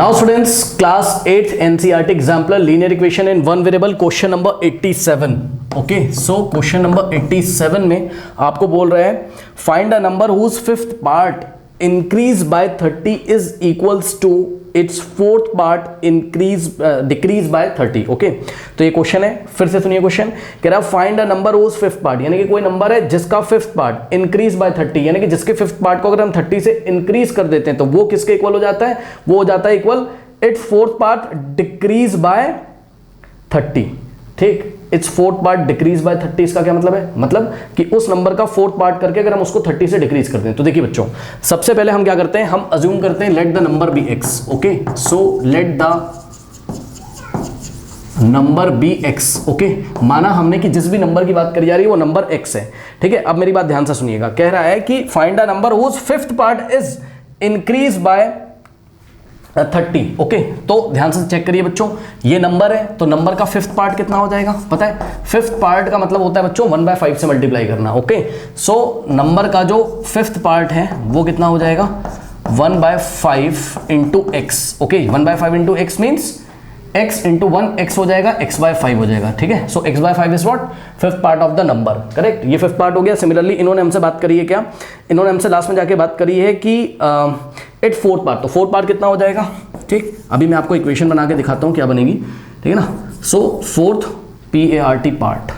Now students, class 8th NCERT example linear equation in one variable question number 87. Okay, so question number 87 में आपको बोल रहा है find a number whose fifth part increase by 30 is equals to its fourth part decrease by 30. Okay तो ये question है, फिर से सुनिए क्वेश्चन कह रहा है find a number whose fifth part, यानी कि कोई नंबर है जिसका फिफ्थ पार्ट इंक्रीज बाय 30, यानी कि जिसके फिफ्थ पार्ट को अगर हम 30 से इंक्रीज कर देते हैं तो वो किसके इक्वल हो जाता है, वो हो जाता है equal it's fourth part decrease by 30. ठीक, it's fourth part decrease by 30. इसका क्या मतलब है, मतलब कि उस नंबर का फोर्थ पार्ट करके अगर हम उसको 30 से डिक्रीज करते हैं तो देखिए बच्चों, सबसे पहले हम क्या करते हैं, हम अज्यूम करते हैं let the number be x. Okay, so let the number be x. Okay, माना हमने कि जिस भी नंबर की बात करी जा रही है वो नंबर एक्स है. ठीक है, अब मेरी बात ध्यान से सुनिएगा, कह रहा है कि find a number whose fifth part is increase by 30. Okay, तो ध्यान से चेक करिए बच्चों, ये नंबर है तो नंबर का फिफ्थ पार्ट कितना हो जाएगा पता है, फिफ्थ पार्ट का मतलब होता है बच्चों 1/5 से मल्टीप्लाई करना. ओके, सो नंबर का जो फिफ्थ पार्ट है वो कितना हो जाएगा 1/5 into x. Okay, 1/5 into x means x into 1 x हो जाएगा, x/5 हो जाएगा. ठीक है, सो x/5 is what, fifth part of the number. Correct, ये फिफ्थ पार्ट हो गया. सिमिलरली इन्होंने हमसे बात करी है क्या, इन्होंने हमसे लास्ट में जाके बात करी है कि इट फोर्थ पार्ट, तो फोर्थ पार्ट कितना हो जाएगा. ठीक, अभी मैं आपको इक्वेशन बना के दिखाता हूँ क्या बनेगी. ठीक है ना, सो फोर्थ PART पार्ट.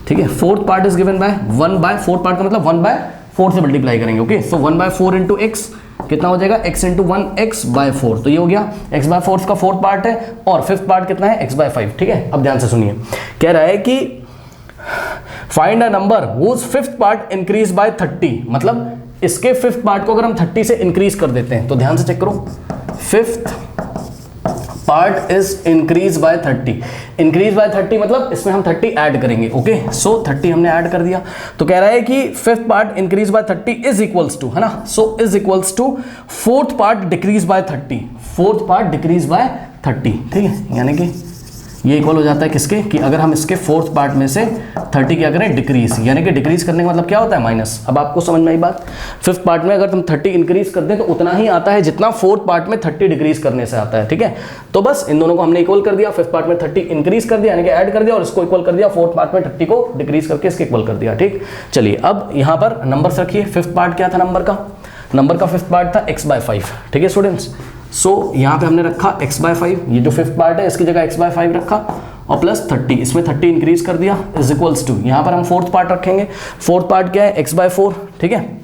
ठीक है, fourth part is given by 1/, fourth part का मतलब 1/4 से मल्टीप्लाई करेंगे. ओके, सो 1/4 इंटू एक्स कितना हो जाएगा, x इंटू 1 x/4. तो ये हो गया x/4 का फोर्थ पार्ट है और फिफ्थ पार्ट कितना है x/5. ठीक है, अब ध्यान से सुनिए, कह रहा है कि find a number whose fifth part increase by 30, मतलब इसके फिफ्थ पार्ट को अगर हम 30 से इंक्रीज कर देते हैं तो ध्यान से चेक करो, fifth part is increase by 30. Increase by 30 मतलब इसमें हम 30 ऐड करेंगे. ओके, सो 30 हमने ऐड कर दिया, तो कह रहा है कि fifth part increase by 30 is equals to, है ना, so is equals to fourth part decrease by 30. Fourth part decrease by 30. ठीक है, यानी कि ये इक्वल हो जाता है किसके, कि अगर हम इसके फोर्थ पार्ट में से 30 क्या करें डिक्रीज, यानी कि डिक्रीज करने का मतलब क्या होता है माइनस. अब आपको समझ में आई बात, फिफ्थ पार्ट में अगर तुम 30 इंक्रीज कर दें तो उतना ही आता है जितना फोर्थ पार्ट में 30 डिक्रीज करने से आता है. ठीक है, तो बस इन दोनों को हमने इक्वल कर दिया, फिफ्थ पार्ट में 30 इंक्रीज कर दिया यानी कि ऐड कर दिया और इसको इक्वल कर दिया, फोर्थ पार्ट में 30 को डिक्रीज करके इसके इक्वल कर दिया. ठीक, चलिए अब यहाँ पर नंबर्स रखिए. फिफ्थ पार्ट क्या था नंबर का फिफ्थ पार्ट था x/5. ठीक है स्टूडेंट्स, सो यहाँ पे हमने रखा x/5, ये जो फिफ्थ पार्ट है इसकी जगह x/5 रखा और प्लस 30, इसमें 30 इंक्रीज कर दिया इज इक्वल्स टू, यहाँ पर हम फोर्थ पार्ट रखेंगे. फोर्थ पार्ट क्या है x/4. ठीक है,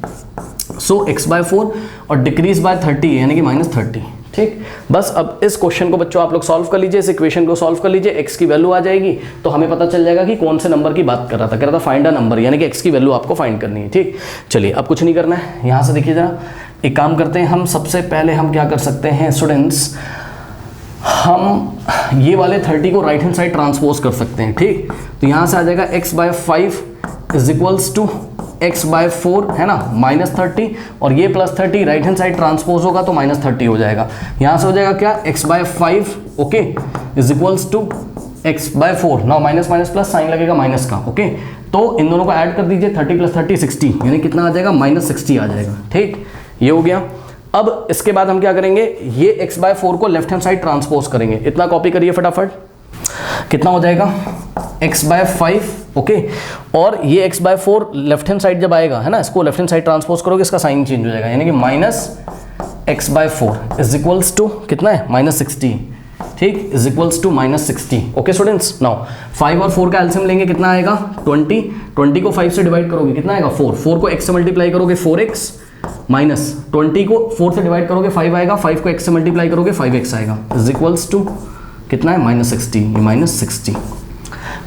सो x/4 और डिक्रीज बाय 30 यानी कि -30. ठीक, बस अब इस क्वेश्चन को बच्चों आप लोग सॉल्व कर लीजिए, इस इक्वेशन को सॉल्व कर लीजिए, x की वैल्यू आ जाएगी तो हमें पता चल जाएगा कि कौन से नंबर की बात कर रहा था. कह रहा था फाइंड अ नंबर, यानी कि x की वैल्यू आपको फाइंड करनी है. ठीक, चलिए अब कुछ नहीं करना है, यहाँ से देखिए जरा, एक काम करते हैं हम, सबसे पहले हम क्या कर सकते हैं स्टूडेंट्स, हम ये वाले 30 को राइट हैंड साइड ट्रांसपोज कर सकते हैं. ठीक, तो यहाँ से आ जाएगा x/5 is equals to x/4, है ना, -30 और ये +30 राइट हैंड साइड ट्रांसपोज होगा तो -30 हो जाएगा. यहाँ से हो जाएगा क्या x/5 okay is equals to x/4. Now minus minus plus sign लगेगा माइनस का. ओके, तो इन दोनों को ऐड कर दीजिए, 30 + 30 60, यानी कितना आ जाएगा -60 आ जाएगा. ठीक, ये हो गया. अब इसके बाद हम क्या करेंगे, ये x/4 को लेफ्ट हैंड साइड ट्रांसपोज करेंगे. इतना कॉपी करिए फटाफट, कितना हो जाएगा x/5. ओके, और ये x/4 लेफ्ट हैंड साइड जब आएगा, है ना, इसको लेफ्ट हैंड साइड ट्रांसपोज करोगे इसका साइन चेंज हो जाएगा, यानी कि -x/4 इज इक्वल्स टू कितना है -60. ठीक, is equals to -60. Okay students, now 5 और 4 का एलसीएम लेंगे, कितना आएगा 20. 20 को 5 से डिवाइड करोगे कितना आएगा 4. 4 को x से मल्टीप्लाई करोगे 4x, माइनस 20 को 4 से डिवाइड करोगे 5 आएगा, 5 को x से मल्टीप्लाई करोगे 5x आएगा, इज इक्वल्स टू कितना है -60. ये -60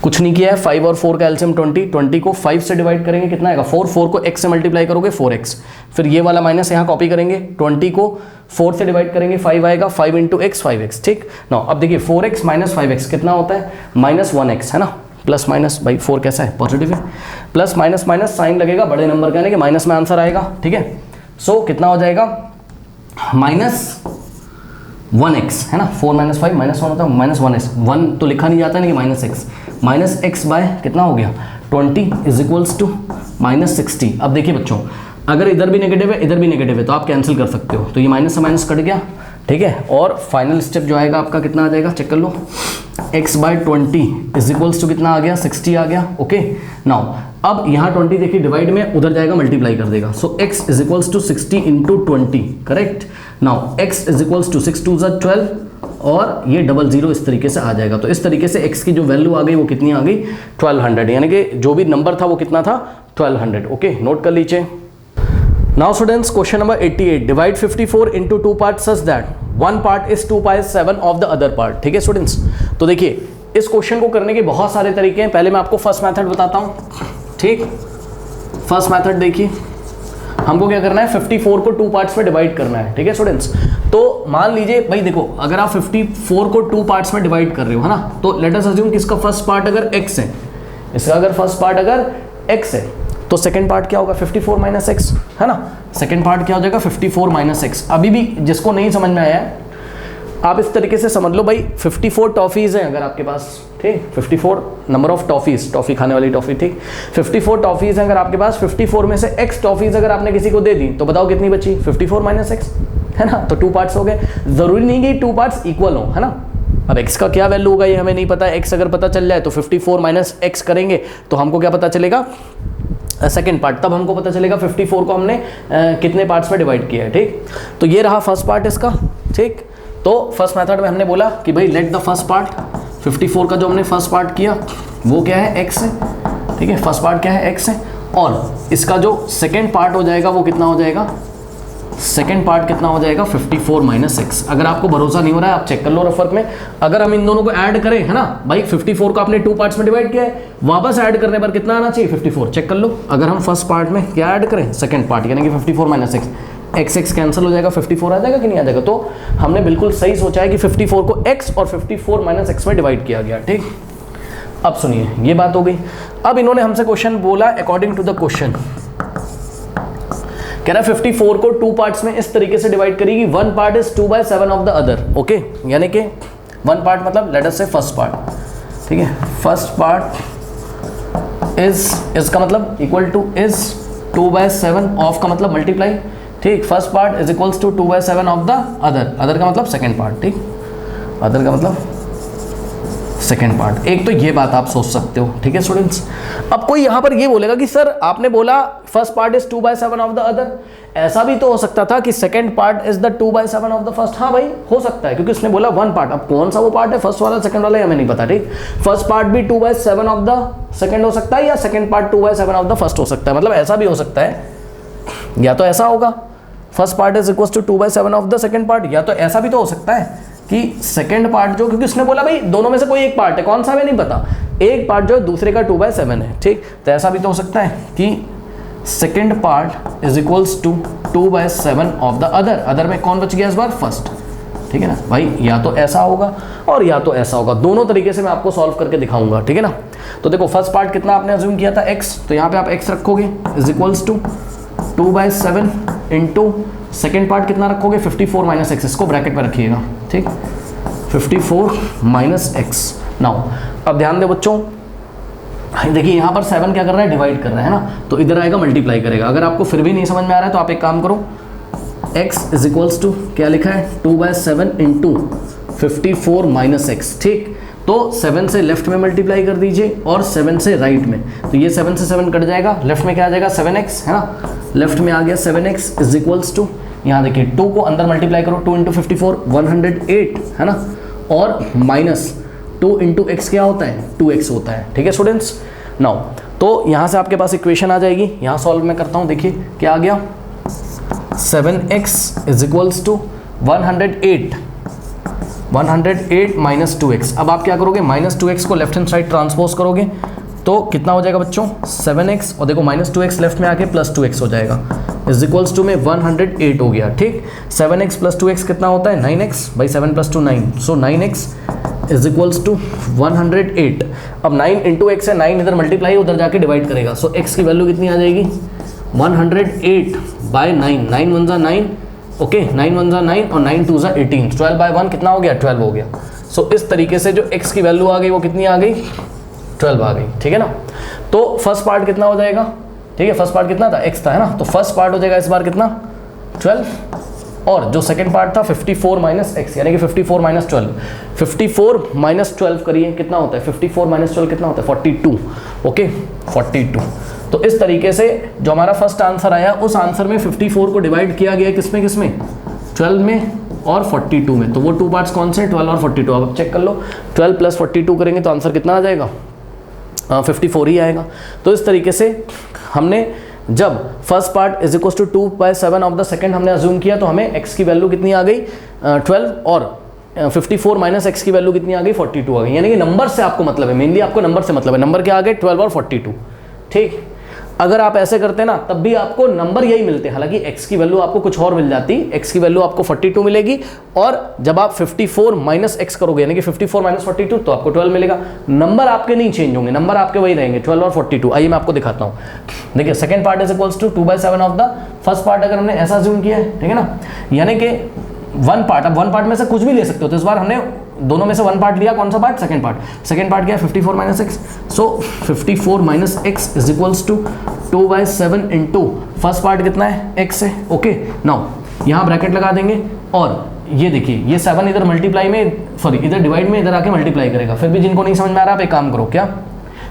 कुछ नहीं किया है. 5 और 4 का एलसीएम 20. 20 को 5 से डिवाइड करेंगे कितना आएगा 4. 4 को x से मल्टीप्लाई करोगे 4x, फिर ये वाला माइनस यहाँ कॉपी करेंगे. 20 को 4 से डिवाइड करेंगे 5 आएगा, 5 इंटू x 5x. ठीक, ना अब देखिए 4x - 5x कितना होता है -1x, है ना, प्लस माइनस भाई 4 कैसा है पॉजिटिव है, प्लस माइनस माइनस साइन लगेगा बड़े नंबर का, यानी कि माइनस में आंसर आएगा. ठीक है, सो कितना हो जाएगा -1x, है ना, 4 - 5 -1 होता है, -1x. 1 तो लिखा नहीं जाता, नहीं कि -x -x बाय कितना हो गया 20 इज इक्वल्स टू -60. अब देखिए बच्चों, अगर इधर भी नेगेटिव है इधर भी नेगेटिव है तो आप कैंसिल कर सकते हो, तो ये माइनस से माइनस कट गया, ठीक है। और फाइनल स्टेप जो आएगा आपका कितना आ जाएगा, चेक कर लो, x/20 इज इक्वल्स टू कितना आ गया, 60 आ गया। ओके, नाउ अब यहाँ 20 देखिए डिवाइड में उधर जाएगा मल्टीप्लाई कर देगा, so x is equals to 60 into 20, correct. Now x is equals to 6 2 12 और ये 00 इस तरीके से आ जाएगा। तो इस तरीके से x की जो वैल्यू आ गई वो कितनी आ गई, 1200, यानी कि जो भी नंबर था वो कितना था, 1200। ओके, नोट कर लीजिए। Now students, question number 88, divide 54 into 2 part such that one part is 2/7 of the other part. ठीक है स्टूडेंट्स, तो देखिए इस क्वेश्चन को करने के बहुत सारे तरीके हैं। पहले मैं आपको फर्स्ट मेथड बताता हूँ, ठीक। फर्स्ट मेथड देखिए, हमको क्या करना है, 54 को 2 पार्ट्स में डिवाइड करना है, ठीक है स्टूडेंट्स। तो मान लीजिए भाई देखो, अगर आप 54 को 2 पार्ट्स में डिवाइड कर रहे हो, है ना, तो लेट अस अज्यूम कि इसका फर्स्ट पार्ट अगर x है, इसका अगर फर्स्ट पार्ट अगर x है, तो सेकंड पार्ट क्या होगा, 54 माइनस एक्स, है ना। सेकंड पार्ट क्या हो जाएगा, 54 माइनस एक्स। अभी भी जिसको नहीं समझ में आया है, आप इस तरीके से समझ लो भाई, 54 टॉफीज़ हैं अगर आपके पास, ठीक, 54 नंबर ऑफ टॉफीज़, टॉफ़ी खाने वाली टॉफ़ी, ठीक, 54 टॉफीज़ हैं अगर आपके पास, 54 में से x टॉफीज़ अगर आपने किसी को दे दी, तो बताओ कितनी बची, 54 माइनस एक्स, है ना। तो 2 पार्ट्स हो गए, ज़रूरी नहीं कि 2 पार्ट्स इक्वल हो, है ना। अब x का क्या वैल्यू होगा ये हमें नहीं पता, x अगर पता चल जाए तो 54 माइनस एक्स करेंगे तो हमको क्या पता चलेगा, सेकेंड पार्ट, तब हमको पता चलेगा 54 को हमने कितने पार्ट्स में डिवाइड किया है, ठीक। तो ये रहा फर्स्ट पार्ट इसका, ठीक। तो फर्स्ट मेथड में हमने बोला कि भाई लेट द फर्स्ट पार्ट, 54 का जो हमने फर्स्ट पार्ट किया वो क्या है, x है, ठीक है, फर्स्ट पार्ट क्या है, x है। और इसका जो सेकेंड पार्ट हो जाएगा वो कितना हो जाएगा, सेकेंड पार्ट कितना हो जाएगा, 54 माइनस एक्स। अगर आपको भरोसा नहीं हो रहा है आप चेक कर लो रेफर में, अगर हम इन दोनों को ऐड करें, है ना भाई, 54 को आपने 2 पार्ट्स में डिवाइड किया है, वापस ऐड करने पर कितना आना चाहिए, 54। चेक कर लो, अगर हम फर्स्ट पार्ट में क्या ऐड करें, सेकंड पार्ट, यानी कि 54 minus x, x x cancel हो जाएगा, 54 आ जाएगा कि नहीं आ जाएगा। तो हमने बिल्कुल सही सोचा है कि 54 को x और 54 माइनस एक्स में डिवाइड किया गया, ठीक। अब सुनिए, ये बात हो गई। अब इन्होंने हमसे क्वेश्चन बोला, अकॉर्डिंग टू द क्वेश्चन कह रहा है 54 को 2 पार्ट्स में इस तरीके से डिवाइड करेगी, one part is 2/7 of the other. Okay, यानी कि वन पार्ट मतलब लेट अस से फर्स्ट पार्ट, ठीक है, फर्स्ट पार्ट इज, इसका मतलब इक्वल टू इज 2/7 ऑफ का मतलब मल्टीप्लाई, ठीक। First part is equals to 2/7 of the other, other का मतलब सेकेंड पार्ट, ठीक, अदर का मतलब सेकेंड पार्ट। एक तो ये बात आप सोच सकते हो, ठीक है स्टूडेंट्स। अब कोई यहाँ पर ये बोलेगा कि सर आपने बोला first part is 2/7 of the other, ऐसा भी तो हो सकता था कि second part is the 2/7 of the first. हाँ भाई हो सकता है, क्योंकि उसने बोला वन पार्ट। अब कौन सा वो पार्ट है, फर्स्ट वाला सेकंड वाला, हमें नहीं पता, ठीक। फर्स्ट पार्ट भी 2/7 ऑफ द सेकंड हो सकता है, या second part 2/7 of the first हो सकता है। मतलब ऐसा भी हो सकता है, या तो ऐसा होगा first part is equal to 2/7 of the second part, या तो ऐसा भी तो हो सकता है कि सेकंड पार्ट जो, क्योंकि उसने बोला भाई दोनों में से कोई एक पार्ट है, कौन सा हमें नहीं पता, एक पार्ट जो है दूसरे का 2/7 है, ठीक। तो ऐसा भी तो हो सकता है कि second part is equals to 2/7 of the other, other में कौन बच गया इस बार, फर्स्ट, ठीक है ना भाई। या तो ऐसा होगा और या तो ऐसा होगा, दोनों तरीके से मैं आपको सॉल्व करके दिखाऊंगा, ठीक है ना। तो देखो फर्स्ट पार्ट कितना आपने अज्यूम किया था, x, तो यहाँ पे आप x रखोगे is equals to 2/7 into second part कितना रखोगे, 54 माइनस एक्स, इसको ब्रैकेट में रखिएगा, ठीक, 54 माइनस एक्स। नाउ अब ध्यान दे बच्चों, देखिए यहाँ पर 7 क्या कर रहा है, डिवाइड कर रहा है ना, तो इधर आएगा मल्टीप्लाई करेगा। अगर आपको फिर भी नहीं समझ में आ रहा है तो आप एक काम करो, x इज इक्वल्स टू क्या लिखा है, 2/7 इंटू 54 माइनस एक्स, ठीक। तो 7 से लेफ्ट में मल्टीप्लाई कर दीजिए और 7 से राइट में, तो ये 7 से 7 कट जाएगा, लेफ्ट में क्या आ जाएगा 7x, है ना, लेफ्ट में आ गया 7x इज इक्वल्स टू, यहाँ देखिए 2 को अंदर मल्टीप्लाई करो, 2 इंटू 54 108, है ना, और माइनस 2 इंटू एक्स क्या होता है, 2x होता है, ठीक है स्टूडेंट्स। नाउ तो यहाँ से आपके पास इक्वेशन आ जाएगी, यहाँ सॉल्व मैं करता हूँ, देखिए क्या आ गया, 7x is equals to 108 minus 2x। अब आप क्या करोगे, माइनस 2x को लेफ्ट हैंड साइड ट्रांसपोज करोगे तो कितना हो जाएगा बच्चों, 7x, और देखो माइनस 2x लेफ्ट में आके प्लस 2x हो जाएगा, इज इक्वल्स टू में 108 हो गया, ठीक। 7x प्लस 2x कितना होता है, 9x, भाई 7 plus 2 9, so 9x is equals to 108। अब 9 इंटू एक्स है, 9 इधर मल्टीप्लाई उधर जाके डिवाइड करेगा, सो x की वैल्यू कितनी आ जाएगी, 108 बाय 9, 9 1 9, ओके, 9 1 9 और 9 2 18, 12 बाय 1 कितना हो गया, 12 हो गया। सो इस तरीके से जो x की वैल्यू आ गई वो कितनी आ गई, 12 आ गई, ठीक है ना। तो फर्स्ट पार्ट कितना हो जाएगा, ठीक है, फर्स्ट पार्ट कितना था, x था, है ना, तो फर्स्ट पार्ट हो जाएगा इस बार कितना, 12, और जो सेकंड पार्ट था 54 माइनस एक्स, यानी कि 54 माइनस 12, 54 माइनस 12 करिए कितना होता है, 54 माइनस 12 कितना होता है 42, ओके 42। तो इस तरीके से जो हमारा फर्स्ट आंसर आया उस आंसर में 54 को डिवाइड किया गया किसमें किसमें, 12 में और 42 में। तो वो टू पार्ट्स कौन से, 12 और 42। अब चेक कर लो, 12 प्लस 42 करेंगे तो आंसर कितना आ जाएगा, 54 ही आएगा। तो इस तरीके से हमने जब first part is equal to 2/7 of the second हमने अज्यूम किया तो हमें x की वैल्यू कितनी आ गई 12 और 54 माइनस एक्स की वैल्यू कितनी आ गई 42 आ गई। यानी कि नंबर से आपको मतलब है, मेनली आपको नंबर से मतलब है। नंबर क्या आ गए 12 और 42, ठीक। अगर आप ऐसे करते ना तब भी आपको नंबर यही मिलते हैं, हालांकि x की वैल्यू आपको कुछ और मिल जाती, x की वैल्यू आपको 42 मिलेगी और जब आप 54 माइनस एक्स करोगे यानी कि 54 माइनस 42 तो आपको 12 मिलेगा। नंबर आपके नहीं चेंज होंगे, नंबर आपके वही रहेंगे 12 और 42। आइए मैं आपको दिखाता हूँ। देखिए second part is equals to 2/7 of the first part, अगर हमने ऐसा अज्यूम किया है, ठीक है ना, यानी कि वन पार्ट, अब वन पार्ट में से कुछ भी ले सकते हो। तो इस बार हमने दोनों में से वन पार्ट लिया, कौन सा part, second part. Second part क्या है 54 minus x, so 54 minus x is equals to 2/7 into first part कितना है एक्स है, ओके। नाउ यहाँ ब्रैकेट लगा देंगे और ये देखिए ये 7 इधर मल्टीप्लाई में, सॉरी इधर डिवाइड में इधर आके मल्टीप्लाई करेगा। फिर भी जिनको नहीं समझ में आ रहा आप एक काम करो, क्या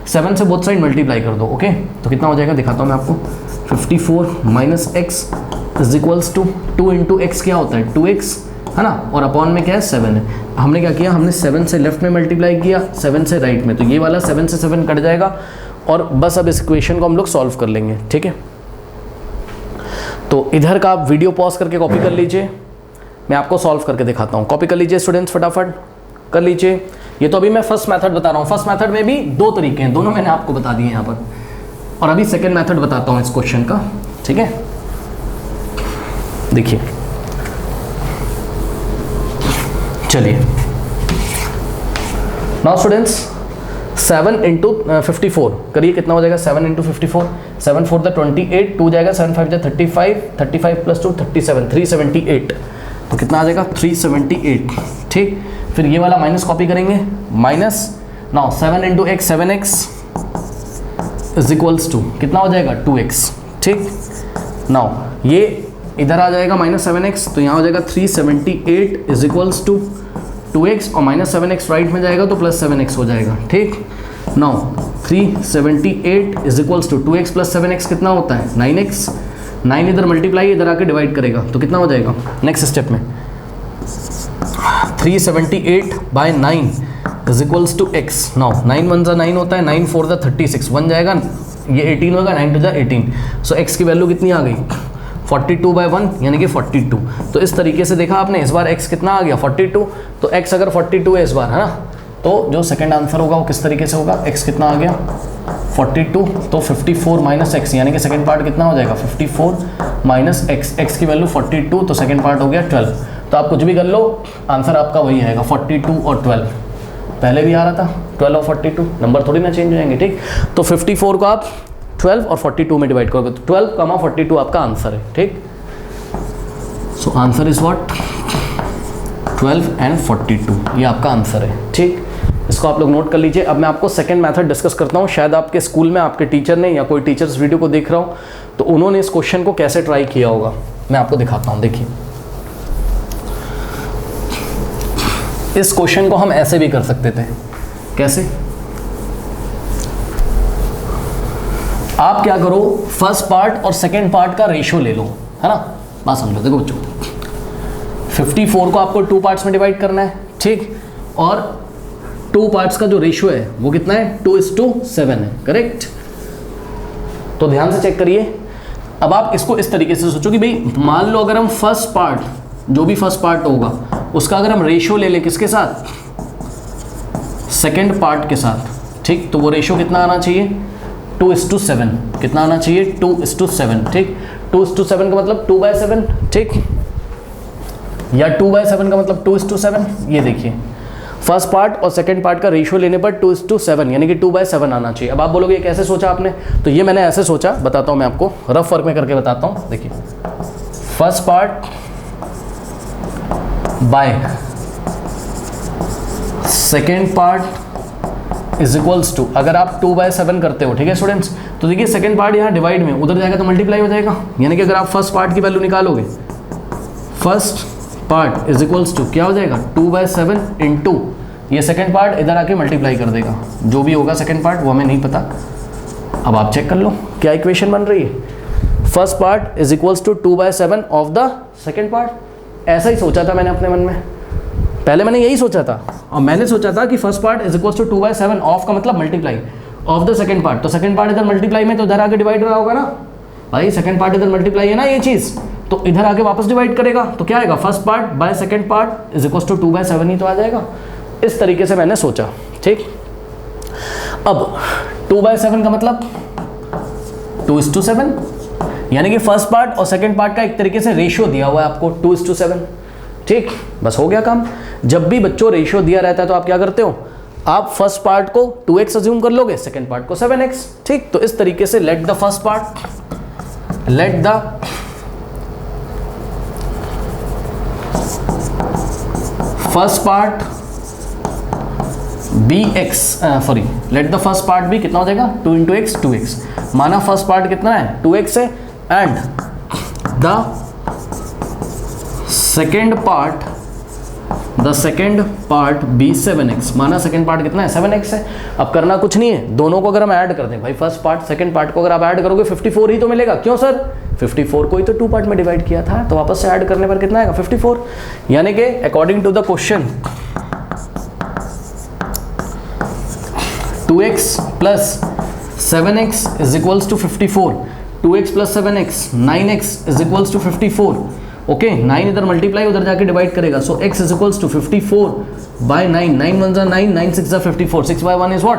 7 से बोथ साइड मल्टीप्लाई कर दो, ओके। तो कितना हो जाएगा दिखाता हूँ मैं आपको, 54 minus x is equals to 2 into x क्या होता है 2x, है ना, और अपॉन में क्या है 7 है। हमने क्या किया, हमने 7 से लेफ्ट में मल्टीप्लाई किया, 7 से राइट में, तो ये वाला 7 से 7 कट जाएगा और बस अब इस इक्वेशन को हम लोग सॉल्व कर लेंगे, ठीक है। तो इधर का आप वीडियो पॉज करके कॉपी कर लीजिए, मैं आपको सॉल्व करके दिखाता हूँ। कॉपी कर लीजिए स्टूडेंट्स, फटाफट कर लीजिए। ये तो अभी मैं फर्स्ट मेथड बता रहा हूँ, फर्स्ट मेथड में भी 2 तरीके हैं, दोनों मैंने आपको बता दिए यहाँ पर, और अभी सेकेंड मेथड बताता हूँ इस क्वेश्चन का, ठीक है। देखिए चलिए, नाउ स्टूडेंट्स 7 इंटू 54 करिए, कितना हो जाएगा 7 इंटू 54, 7 4 द 28, 2 जाएगा, 7 5 द 35, 35 प्लस 2 37, 378। तो कितना आ जाएगा 378, ठीक। फिर ये वाला माइनस कॉपी करेंगे, minus now 7 into x 7x is equals to कितना हो जाएगा 2x, ठीक। नाउ ये इधर आ जाएगा माइनस 7x, तो यहाँ हो जाएगा 378 इज इक्वल्स टू 2x और माइनस 7x राइट में जाएगा तो प्लस 7x हो जाएगा, ठीक। Now 378 is equals to 2x plus 7x कितना होता है 9x, 9 इधर मल्टीप्लाई इधर आके डिवाइड करेगा तो कितना हो जाएगा नेक्स्ट स्टेप में 378 by 9 is equals to x। Now 9 1 जा 9 होता है, 9 4 जा 36, 1 जाएगा, ये 18 होगा, 9 2 जा 18। सो x की वैल्यू कितनी आ गई 42/1 यानी कि 42। तो इस तरीके से देखा आपने, इस बार x कितना आ गया 42, तो x अगर 42 है इस बार, है ना, तो जो सेकंड आंसर होगा वो किस तरीके से होगा, x कितना आ गया 42, तो 54 माइनस एक्स यानी कि सेकंड पार्ट कितना हो जाएगा 54 माइनस एक्स, x की वैल्यू 42, तो सेकंड पार्ट हो गया 12। तो आप कुछ भी कर लो, आंसर आपका वही आएगा 42 और 12, पहले भी आ रहा था 12 और 42, नंबर थोड़ी ना चेंज हो जाएंगे, ठीक। तो 54 को आप 12 और 42 में डिवाइड करोगे तो 12, 42 आपका आंसर है, ठीक। So answer is what 12 and 42, ये आपका आंसर है, ठीक। इसको आप लोग नोट कर लीजिए। अब मैं आपको सेकंड मेथड डिस्कस करता हूँ। शायद आपके स्कूल में आपके टीचर ने या कोई टीचर इस वीडियो को देख रहा हो तो उन्होंने इस क्वेश्चन को कैसे ट्राई किया होगा, मैं आपको दिखाता हूँ। देखिए इस क्वेश्चन को हम ऐसे भी कर सकते थे, कैसे, आप क्या करो फर्स्ट पार्ट और सेकंड पार्ट का रेशियो ले लो, है ना, बात समझो। देखो बच्चों 54 को आपको 2 पार्ट्स में डिवाइड करना है, ठीक, और 2 पार्ट्स का जो रेशियो है वो कितना है 2:7 है, करेक्ट। तो ध्यान से चेक करिए। अब आप इसको इस तरीके से सोचो कि भाई मान लो अगर हम फर्स्ट पार्ट, जो भी फर्स्ट पार्ट होगा उसका अगर हम रेशियो ले लें किसके साथ, सेकंड पार्ट के साथ, ठीक, तो वो रेशियो कितना आना चाहिए 2:7, कितना आना चाहिए 2:7, ठीक। 2:7 का मतलब 2/7, ठीक, या 2/7 का मतलब 2:7। ये देखिए फर्स्ट पार्ट और सेकंड पार्ट का रेशियो लेने पर 2:7 यानी कि 2/7 आना चाहिए। अब आप बोलोगे कैसे सोचा आपने, तो ये मैंने ऐसे सोचा, बताता हूँ मैं आपको, रफ वर्क में करके बताता हूँ। देखिए first part by second part is equals to, अगर आप 2/7 करते हो, ठीक है स्टूडेंट्स, तो देखिए सेकेंड पार्ट यहाँ डिवाइड में उधर जाएगा तो मल्टीप्लाई हो जाएगा, यानी कि अगर आप फर्स्ट पार्ट की वैल्यू निकालोगे, first part is equals to क्या हो जाएगा 2/7 इंटू ये सेकेंड पार्ट इधर आके मल्टीप्लाई कर देगा, जो भी होगा सेकेंड पार्ट वो हमें नहीं पता। अब आप चेक कर लो क्या इक्वेशन बन रही है। First part is equals to 2/7 of the second part. ऐसा ही सोचा था मैंने अपने मन में, पहले मैंने यही सोचा था, और मैंने सोचा था कि first part is equals to 2/7 of का मतलब multiply of the second part. तो सेकेंड पार्ट इधर मल्टीप्लाई में तो इधर आके डिवाइड रहा होगा ना भाई, सेकेंड पार्ट इधर मल्टीप्लाई है ना ये चीज़, तो इधर आके वापस डिवाइड करेगा, तो क्या आएगा first part by second part is equals to 2/7 ही तो आ जाएगा। इस तरीके से मैंने सोचा, ठीक। अब 2/7 का मतलब 2:7, यानी कि फर्स्ट पार्ट और सेकेंड पार्ट का एक तरीके से रेशियो दिया हुआ है आपको 2:7, ठीक। बस हो गया काम। जब भी बच्चों रेशियो दिया रहता है तो आप क्या करते हो, आप फर्स्ट पार्ट को 2x अज्यूम कर लोगे, सेकेंड पार्ट को 7x, ठीक। तो इस तरीके से let the first part be x, sorry let the first part be कितना हो जाएगा 2 इंटू एक्स 2x। माना फर्स्ट पार्ट कितना है 2x है, and the second part be 7x। माना सेकेंड पार्ट कितना है 7x है। अब करना कुछ नहीं है, दोनों को अगर हम ऐड कर दें भाई, फर्स्ट पार्ट सेकेंड पार्ट को अगर आप ऐड करोगे 54 ही तो मिलेगा। क्यों सर, 54 को ही तो 2 पार्ट में डिवाइड किया था, तो वापस से ऐड करने पर कितना आएगा 54। यानी कि according to the question 2x plus 7x is equals to 54, 2x plus 7x 9x is equals to 54। Okay, 9 इधर मल्टीप्लाई उधर जाके डिवाइड करेगा, so x is equals to 54 by 9, 9 1 जा 9, 9 6 जा 54, 6 by 1 is what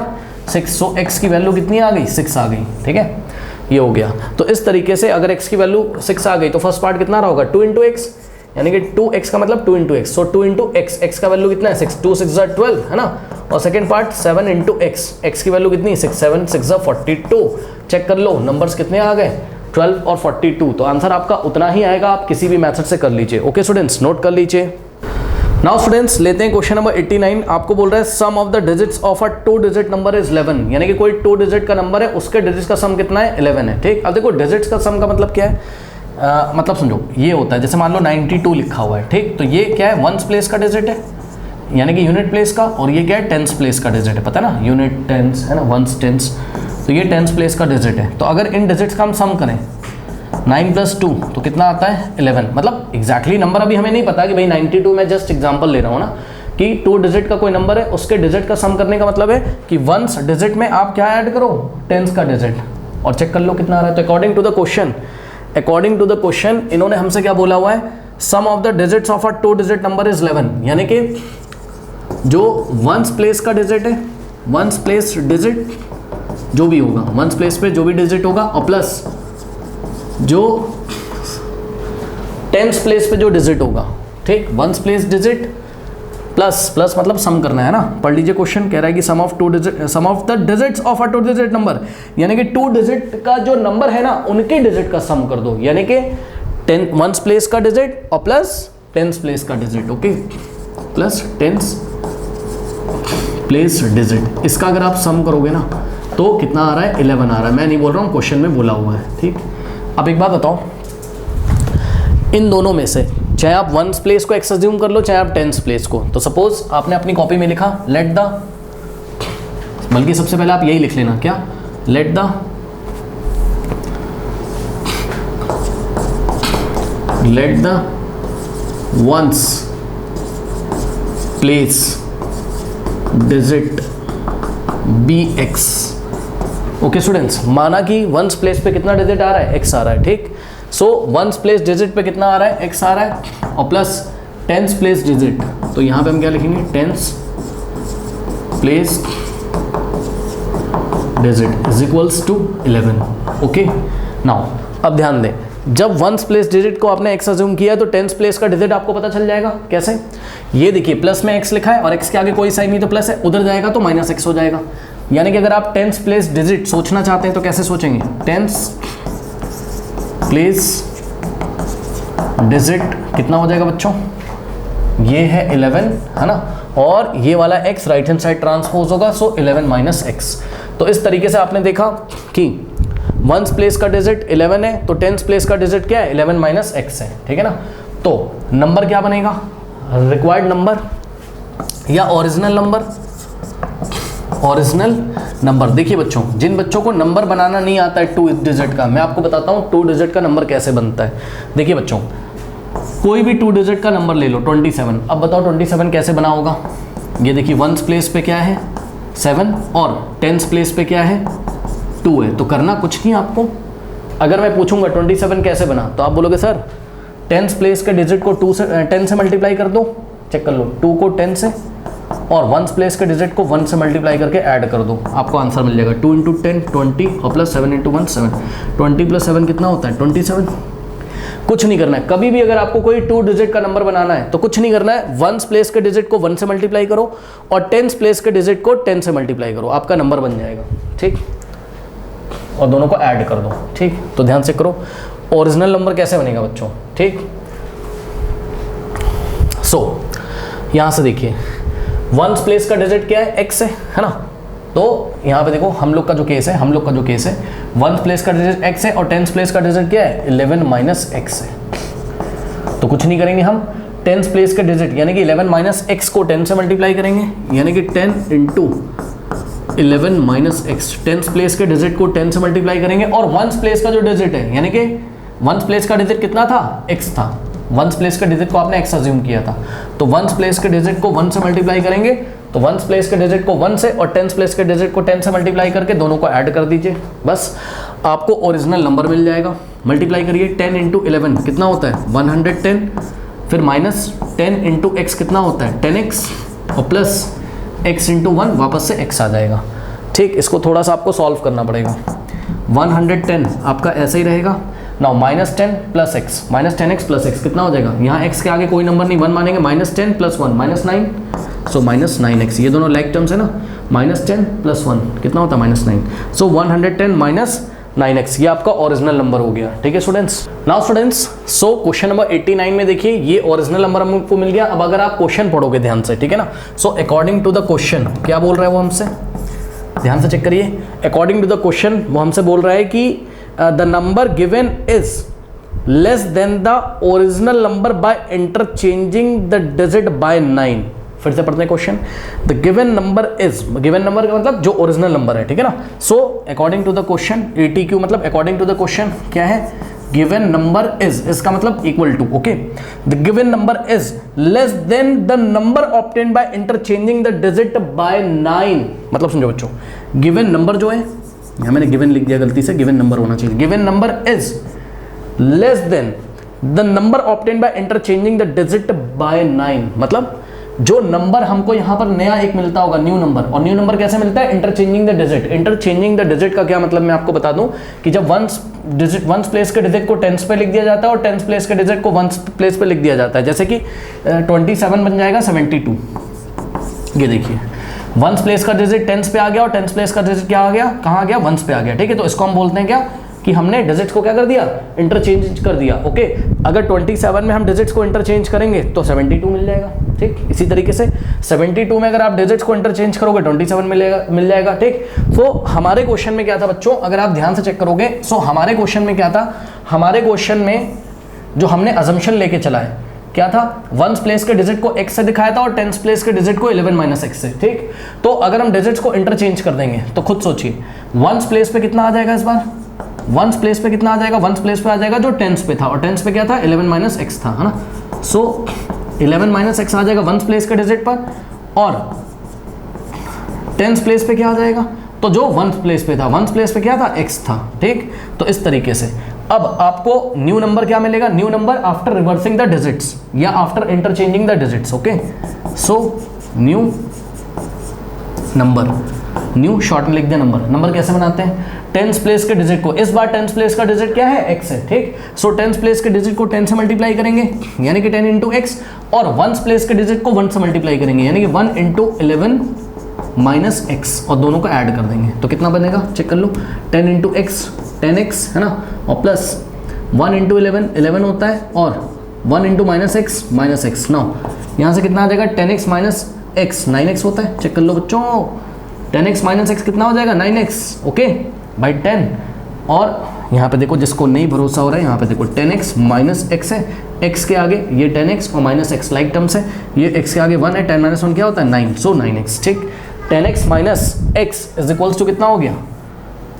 6। So x की वैल्यू कितनी आ गई 6 आ गई, ठीक है, ये हो गया। तो इस तरीके से अगर x की वैल्यू 6 आ गई तो फर्स्ट पार्ट कितना रहा होगा 2 इंटू एक्स, यानी कि 2x का मतलब 2 इंटू एक्स, सो 2 इंटू एक्स, x का वैल्यू कितना है 6, 2 6 जा 12 है ना, और second part 7 into x, x की वैल्यू कितनी 6, 7 6 जा 42। चेक कर लो नंबर्स कितने आ गए 12 और 42, तो आंसर आपका उतना ही आएगा, आप किसी भी मेथड से कर लीजिए। ओके स्टूडेंट्स, नोट कर लीजिए। नाउ स्टूडेंट्स लेते हैं क्वेश्चन नंबर 89। आपको बोल रहा है sum of the digits of a 2 digit number is 11, यानी कि कोई 2 डिजिट का नंबर है, उसके डिजिट्स का सम कितना है 11 है, ठीक। अब देखो डिजिट्स का सम का मतलब क्या है, मतलब समझो ये होता है जैसे मान लो 92 लिखा हुआ है, ठीक, तो ये क्या है वंस प्लेस का डिजिट है, यानी कि यूनिट प्लेस का, और ये क्या है टेंस प्लेस का डिजिट है, पता है ना, यूनिट टेंस है ना, वंस टेंस, तो ये टेंस प्लेस का डिजिट है। तो अगर इन डिजिट्स का हम सम करें 9 + 2 तो कितना आता है 11, मतलब एग्जैक्टली नंबर अभी हमें नहीं पता कि भाई 92, मैं जस्ट एग्जांपल ले रहा हूँ ना, कि 2 डिजिट का कोई नंबर है, उसके डिजिट का सम करने का मतलब है कि वंस डिजिट में आप क्या ऐड करो टेंस का डिजिट, और चेक कर लो कितना आ रहा है। तो अकॉर्डिंग टू द क्वेश्चन इन्होंने हमसे क्या बोला हुआ है, sum of the digits of a 2 digit number is 11, यानी कि जो वंस प्लेस का डिजिट है, वंस प्लेस डिजिट जो भी होगा, वंस प्लेस पे जो भी डिजिट होगा, और प्लस जो टेंस प्लेस पे जो डिजिट होगा, ठीक, वंस प्लेस डिजिट प्लस मतलब सम करना है ना। पढ़ लीजिए क्वेश्चन, कह रहा है कि sum of the digits of a 2 digit number, यानी कि 2 डिजिट का जो नंबर है ना उनके डिजिट का सम कर दो, यानी कि वंस प्लेस का डिजिट और प्लस टेंस प्लेस का digit, okay, plus tens place digit, इसका अगर आप सम करोगे ना तो कितना आ रहा है 11 आ रहा है। मैं नहीं बोल रहा हूँ, क्वेश्चन में बोला हुआ है, ठीक। अब एक बात बताओ, इन दोनों में से चाहे आप वंस प्लेस को एक्स अज्यूम कर लो, चाहे आप टेंस प्लेस को, तो सपोज आपने अपनी कॉपी में लिखा लेट द, बल्कि सबसे पहले आप यही लिख लेना, क्या, let the ones place digit be x. Okay students, माना कि वंस प्लेस पे कितना डिजिट आ रहा है x आ रहा है, ठीक। सो वंस प्लेस डिजिट पे कितना आ रहा है x आ रहा है, और प्लस टेंस प्लेस डिजिट, तो यहाँ पे हम क्या लिखेंगे tens place digit is equals to 11। Okay, now अब ध्यान दें, जब वंस प्लेस डिजिट को आपने x अज्यूम किया तो टेंस प्लेस का डिजिट आपको पता चल जाएगा। कैसे, ये देखिए प्लस में x लिखा है और x के आगे कोई साइन नहीं तो प्लस है, उधर जाएगा तो -x हो जाएगा। यानी कि अगर आप टेंस प्लेस डिजिट सोचना चाहते हैं तो कैसे सोचेंगे, टेंस प्लेस डिजिट कितना हो जाएगा बच्चों, ये है 11 है ना, और ये वाला x right hand side transpose होगा, सो 11 - x। तो इस तरीके से आपने देखा कि वंस प्लेस का डिजिट 11 है तो टेंस प्लेस का डिजिट क्या है 11 - x है, ठीक है ना। तो नंबर क्या बनेगा, रिक्वायर्ड नंबर या ओरिजिनल नंबर, ओरिजिनल नंबर। देखिए बच्चों, जिन बच्चों को नंबर बनाना नहीं आता है 2 डिजिट का, मैं आपको बताता हूँ 2 डिजिट का नंबर कैसे बनता है। देखिए बच्चों, कोई भी 2 डिजिट का नंबर ले लो 27। अब बताओ 27 कैसे बना होगा। ये देखिए 1s प्लेस पे क्या है 7 और 10s प्लेस पे क्या है 2 है। तो करना कुछ नहीं आपको। अगर मैं पूछूंगा 27 कैसे बना, तो आप बोलोगे सर 10s प्लेस के डिजिट को 10 से मल्टीप्लाई कर दो, चेक कर लो 2 को 10 से, और 1s प्लेस के डिजिट को 1 से मल्टीप्लाई करके ऐड कर दो, आपको आंसर मिल जाएगा 2 × 10 20 और प्लस 7 × 1 7। 20 + 7 कितना होता है 27। कुछ नहीं करना है, कभी भी अगर आपको कोई 2 डिजिट का नंबर बनाना है तो कुछ नहीं करना है, 1s प्लेस के डिजिट को 1 से मल्टीप्लाई करो और 10s प्लेस के डिजिट को 10 से मल्टीप्लाई करो, आपका नंबर बन जाएगा। ठीक, और दोनों को ऐड कर दो। ठीक, तो ध्यान से करो ओरिजिनल नंबर कैसे बनेगा बच्चों। ठीक, सो यहां से देखिए 1s प्लेस का डिजिट क्या है x है ना। तो यहाँ पे देखो हम लोग का जो केस है 1s प्लेस का डिजिट x है और 10s प्लेस का डिजिट क्या है 11 - x है। तो कुछ नहीं करेंगे हम 10s प्लेस के डिजिट यानी कि 11 - x को 10 से मल्टीप्लाई करेंगे, यानी कि 10 × 11 - x। 10s प्लेस के डिजिट को 10 से मल्टीप्लाई करेंगे और 1s प्लेस का जो डिजिट है यानी कि 1s प्लेस का डिजिट कितना था x था, 1s प्लेस के डिजिट को आपने x अज्यूम किया था, तो 1s प्लेस के डिजिट को 1 से मल्टीप्लाई करेंगे, तो 1s प्लेस के डिजिट को 1 से और 10s प्लेस के डिजिट को 10 से मल्टीप्लाई करके दोनों को ऐड कर दीजिए, बस आपको ओरिजिनल नंबर मिल जाएगा। मल्टीप्लाई करिए 10 × 11 कितना होता है 110, फिर माइनस 10 × x कितना होता है 10x और प्लस x × 1 वापस से x आ जाएगा। ठीक, इसको थोड़ा सा आपको सॉल्व करना पड़ेगा। 110 आपका ऐसे ही रहेगा। नाउ -10 + x, -10x + x कितना हो जाएगा, यहाँ x के आगे कोई नंबर नहीं 1 मानेंगे, -10 + 1 -9, सो -9x। ये दोनों लाइक टर्म्स है ना, -10 + 1 कितना होता है -9, सो 110 - 9x ये आपका ओरिजिनल नंबर हो गया। ठीक है students. Now students, so question number 89 में देखिए ये ओरिजिनल नंबर हमको मिल गया। अब अगर आप क्वेश्चन पढ़ोगे ध्यान से, ठीक है ना, so according to the question क्या बोल रहा है वो हमसे, ध्यान से चेक करिए। अकॉर्डिंग टू द क्वेश्चन वो हमसे बोल रहा है कि the number given is less than the original number by interchanging the digit by 9। फिर से पढ़ते हैं क्वेश्चन। The given number is, given number का मतलब जो ओरिजिनल नंबर है, ठीक है ना। So according to the question, ATQ मतलब अकॉर्डिंग टू द क्वेश्चन क्या है, गिवन नंबर इज, इसका मतलब equal to, okay, the given number is less than the number obtained by interchanging the digit by 9। मतलब समझो बच्चों, गिवन नंबर जो है, यहाँ मैंने गिवन लिख दिया गलती से, गिवन नंबर होना चाहिए, given number is less than the number obtained by interchanging the digit by 9। मतलब जो नंबर हमको यहाँ पर नया एक मिलता होगा न्यू नंबर, और न्यू नंबर कैसे मिलता है, interchanging the digit. Interchanging the digit का क्या मतलब मैं आपको बता दूं कि जब 1s प्लेस के डिजिट को 10s पे लिख दिया जाता है और 10s प्लेस के डिजिट को 1s प्लेस पे लिख दिया जाता है, जैसे कि 27 बन जाएगा 72। ये देखिए 1s प्लेस का डिजिट 10s पे आ गया और 10s प्लेस का डिजिट क्या आ गया, कहाँ आ गया, 1s पे आ गया। ठीक है, तो इसको हम बोलते हैं क्या कि हमने डिजिट्स को क्या कर दिया, इंटरचेंज कर दिया। ओके, अगर 27 में हम डिजिट्स को इंटरचेंज करेंगे तो 72 मिल जाएगा। ठीक, इसी तरीके से 72 में अगर आप डिजिट्स को इंटरचेंज करोगे 27 मिल जाएगा। ठीक, तो हमारे क्वेश्चन में क्या था बच्चों, अगर आप ध्यान से चेक करोगे, सो हमारे क्वेश्चन में क्या था, हमारे क्वेश्चन में जो हमने अजम्पशन लेके चला है क्या था, 1s प्लेस के डिजिट को x से दिखाया था और 10s प्लेस के डिजिट को 11 - x से। ठीक, तो अगर हम डिजिट्स को इंटरचेंज कर देंगे तो खुद सोचिए 1s प्लेस पे कितना आ जाएगा, इस बार 1s प्लेस पे कितना आ जाएगा, 1s प्लेस पे आ जाएगा जो 10s पे था, और 10s पे क्या था 11 - x था, है ना। सो 11 - x आ जाएगा 1s प्लेस के डिजिट पर, और 10s प्लेस पे क्या आ जाएगा, तो जो 1s प्लेस पे था, 1s प्लेस पे क्या था, x था। ठीक, तो इस तरीके से अब आपको न्यू नंबर क्या मिलेगा, new number after reversing the digits या after interchanging the digits. Okay, so new number, new short में लिख दिया नंबर। नंबर कैसे बनाते हैं, 10s प्लेस के डिजिट को, इस बार 10s प्लेस का डिजिट क्या है, x है। ठीक, सो 10s प्लेस के डिजिट को 10 से मल्टीप्लाई करेंगे यानी कि 10 × x, और 1s प्लेस के डिजिट को 1 से मल्टीप्लाई करेंगे यानी कि 1 × 11 - x, और दोनों को ऐड कर देंगे तो कितना बनेगा, चेक कर लो, 10 × x 10x है ना, और प्लस 1 × 11 11 होता है, और 1 × -x -x। नाउ यहाँ से कितना आ जाएगा, 10x - x 9x होता है, चेक कर लो बच्चों, 10x - x कितना हो जाएगा 9x। ओके, बाई 10, और यहाँ पे देखो जिसको नहीं भरोसा हो रहा है, यहाँ पे देखो 10x - x है, x के आगे ये 10x और माइनस एक्स लाइक टर्म से, ये x के आगे 1 है, 10 माइनस 1 क्या होता है 9, सो 9x। ठीक, 10x minus x is equals to कितना हो गया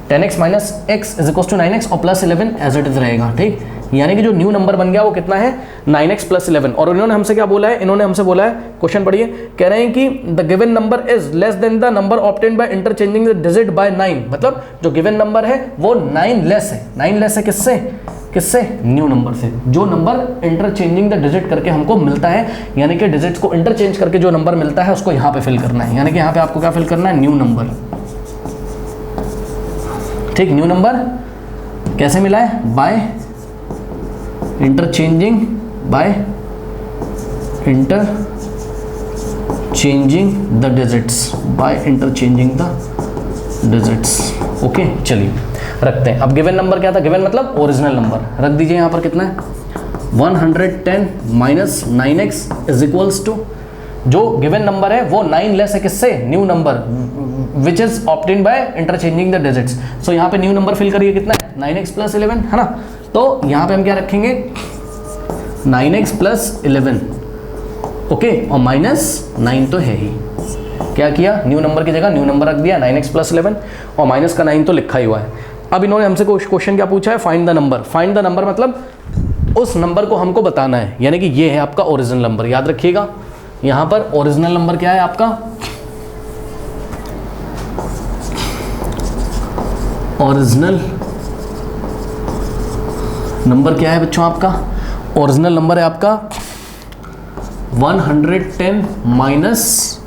10x minus x is equals to 9x और प्लस 11 एज इट इज रहेगा। ठीक, यानी कि जो न्यू नंबर बन गया वो कितना है 9x प्लस 11। और इन्होंने हमसे क्या बोला है, इन्होंने हमसे बोला है, क्वेश्चन पढ़िए, कह रहे हैं कि the given number is less than the number obtained by interchanging the digit by 9। मतलब जो गिवन नंबर है वो 9 लेस है। 9 लेस है किससे, किससे, न्यू नंबर से। जो नंबर इंटरचेंजिंग द डिजिट करके हमको मिलता है, यानी कि डिजिट्स को इंटरचेंज करके जो नंबर मिलता है उसको यहाँ पे फिल करना है। यानी कि यहाँ पे आपको क्या फिल करना है, न्यू नंबर। ठीक, न्यू नंबर कैसे मिला है, bye interchanging the digits, bye interchanging the digits. Okay, चलिए रखते हैं। अब गिवन नंबर क्या था, गिवन मतलब ओरिजिनल नंबर, रख दीजिए यहाँ पर कितना है 110 minus 9x is equals to, जो गिवन नंबर है वो 9 लेस है किससे, new number which is obtained by interchanging the digits. So यहाँ पे न्यू नंबर फिल करिए, कितना है 9x प्लस 11 है ना। तो यहाँ पे हम क्या रखेंगे 9x प्लस 11, ओके, और माइनस 9 तो है ही। क्या किया, न्यू नंबर की जगह न्यू नंबर रख दिया 9x प्लस 11 और माइनस का 9 तो लिखा ही हुआ है। अब इन्होंने हमसे क्वेश्चन क्या पूछा है, find the number. Find the number मतलब उस नंबर को हमको बताना है, यानी कि ये है आपका ओरिजिनल नंबर। याद रखिएगा यहाँ पर ओरिजिनल नंबर क्या है आपका, ओरिजिनल नंबर क्या है बच्चों, आपका ओरिजिनल नंबर है आपका 110 माइनस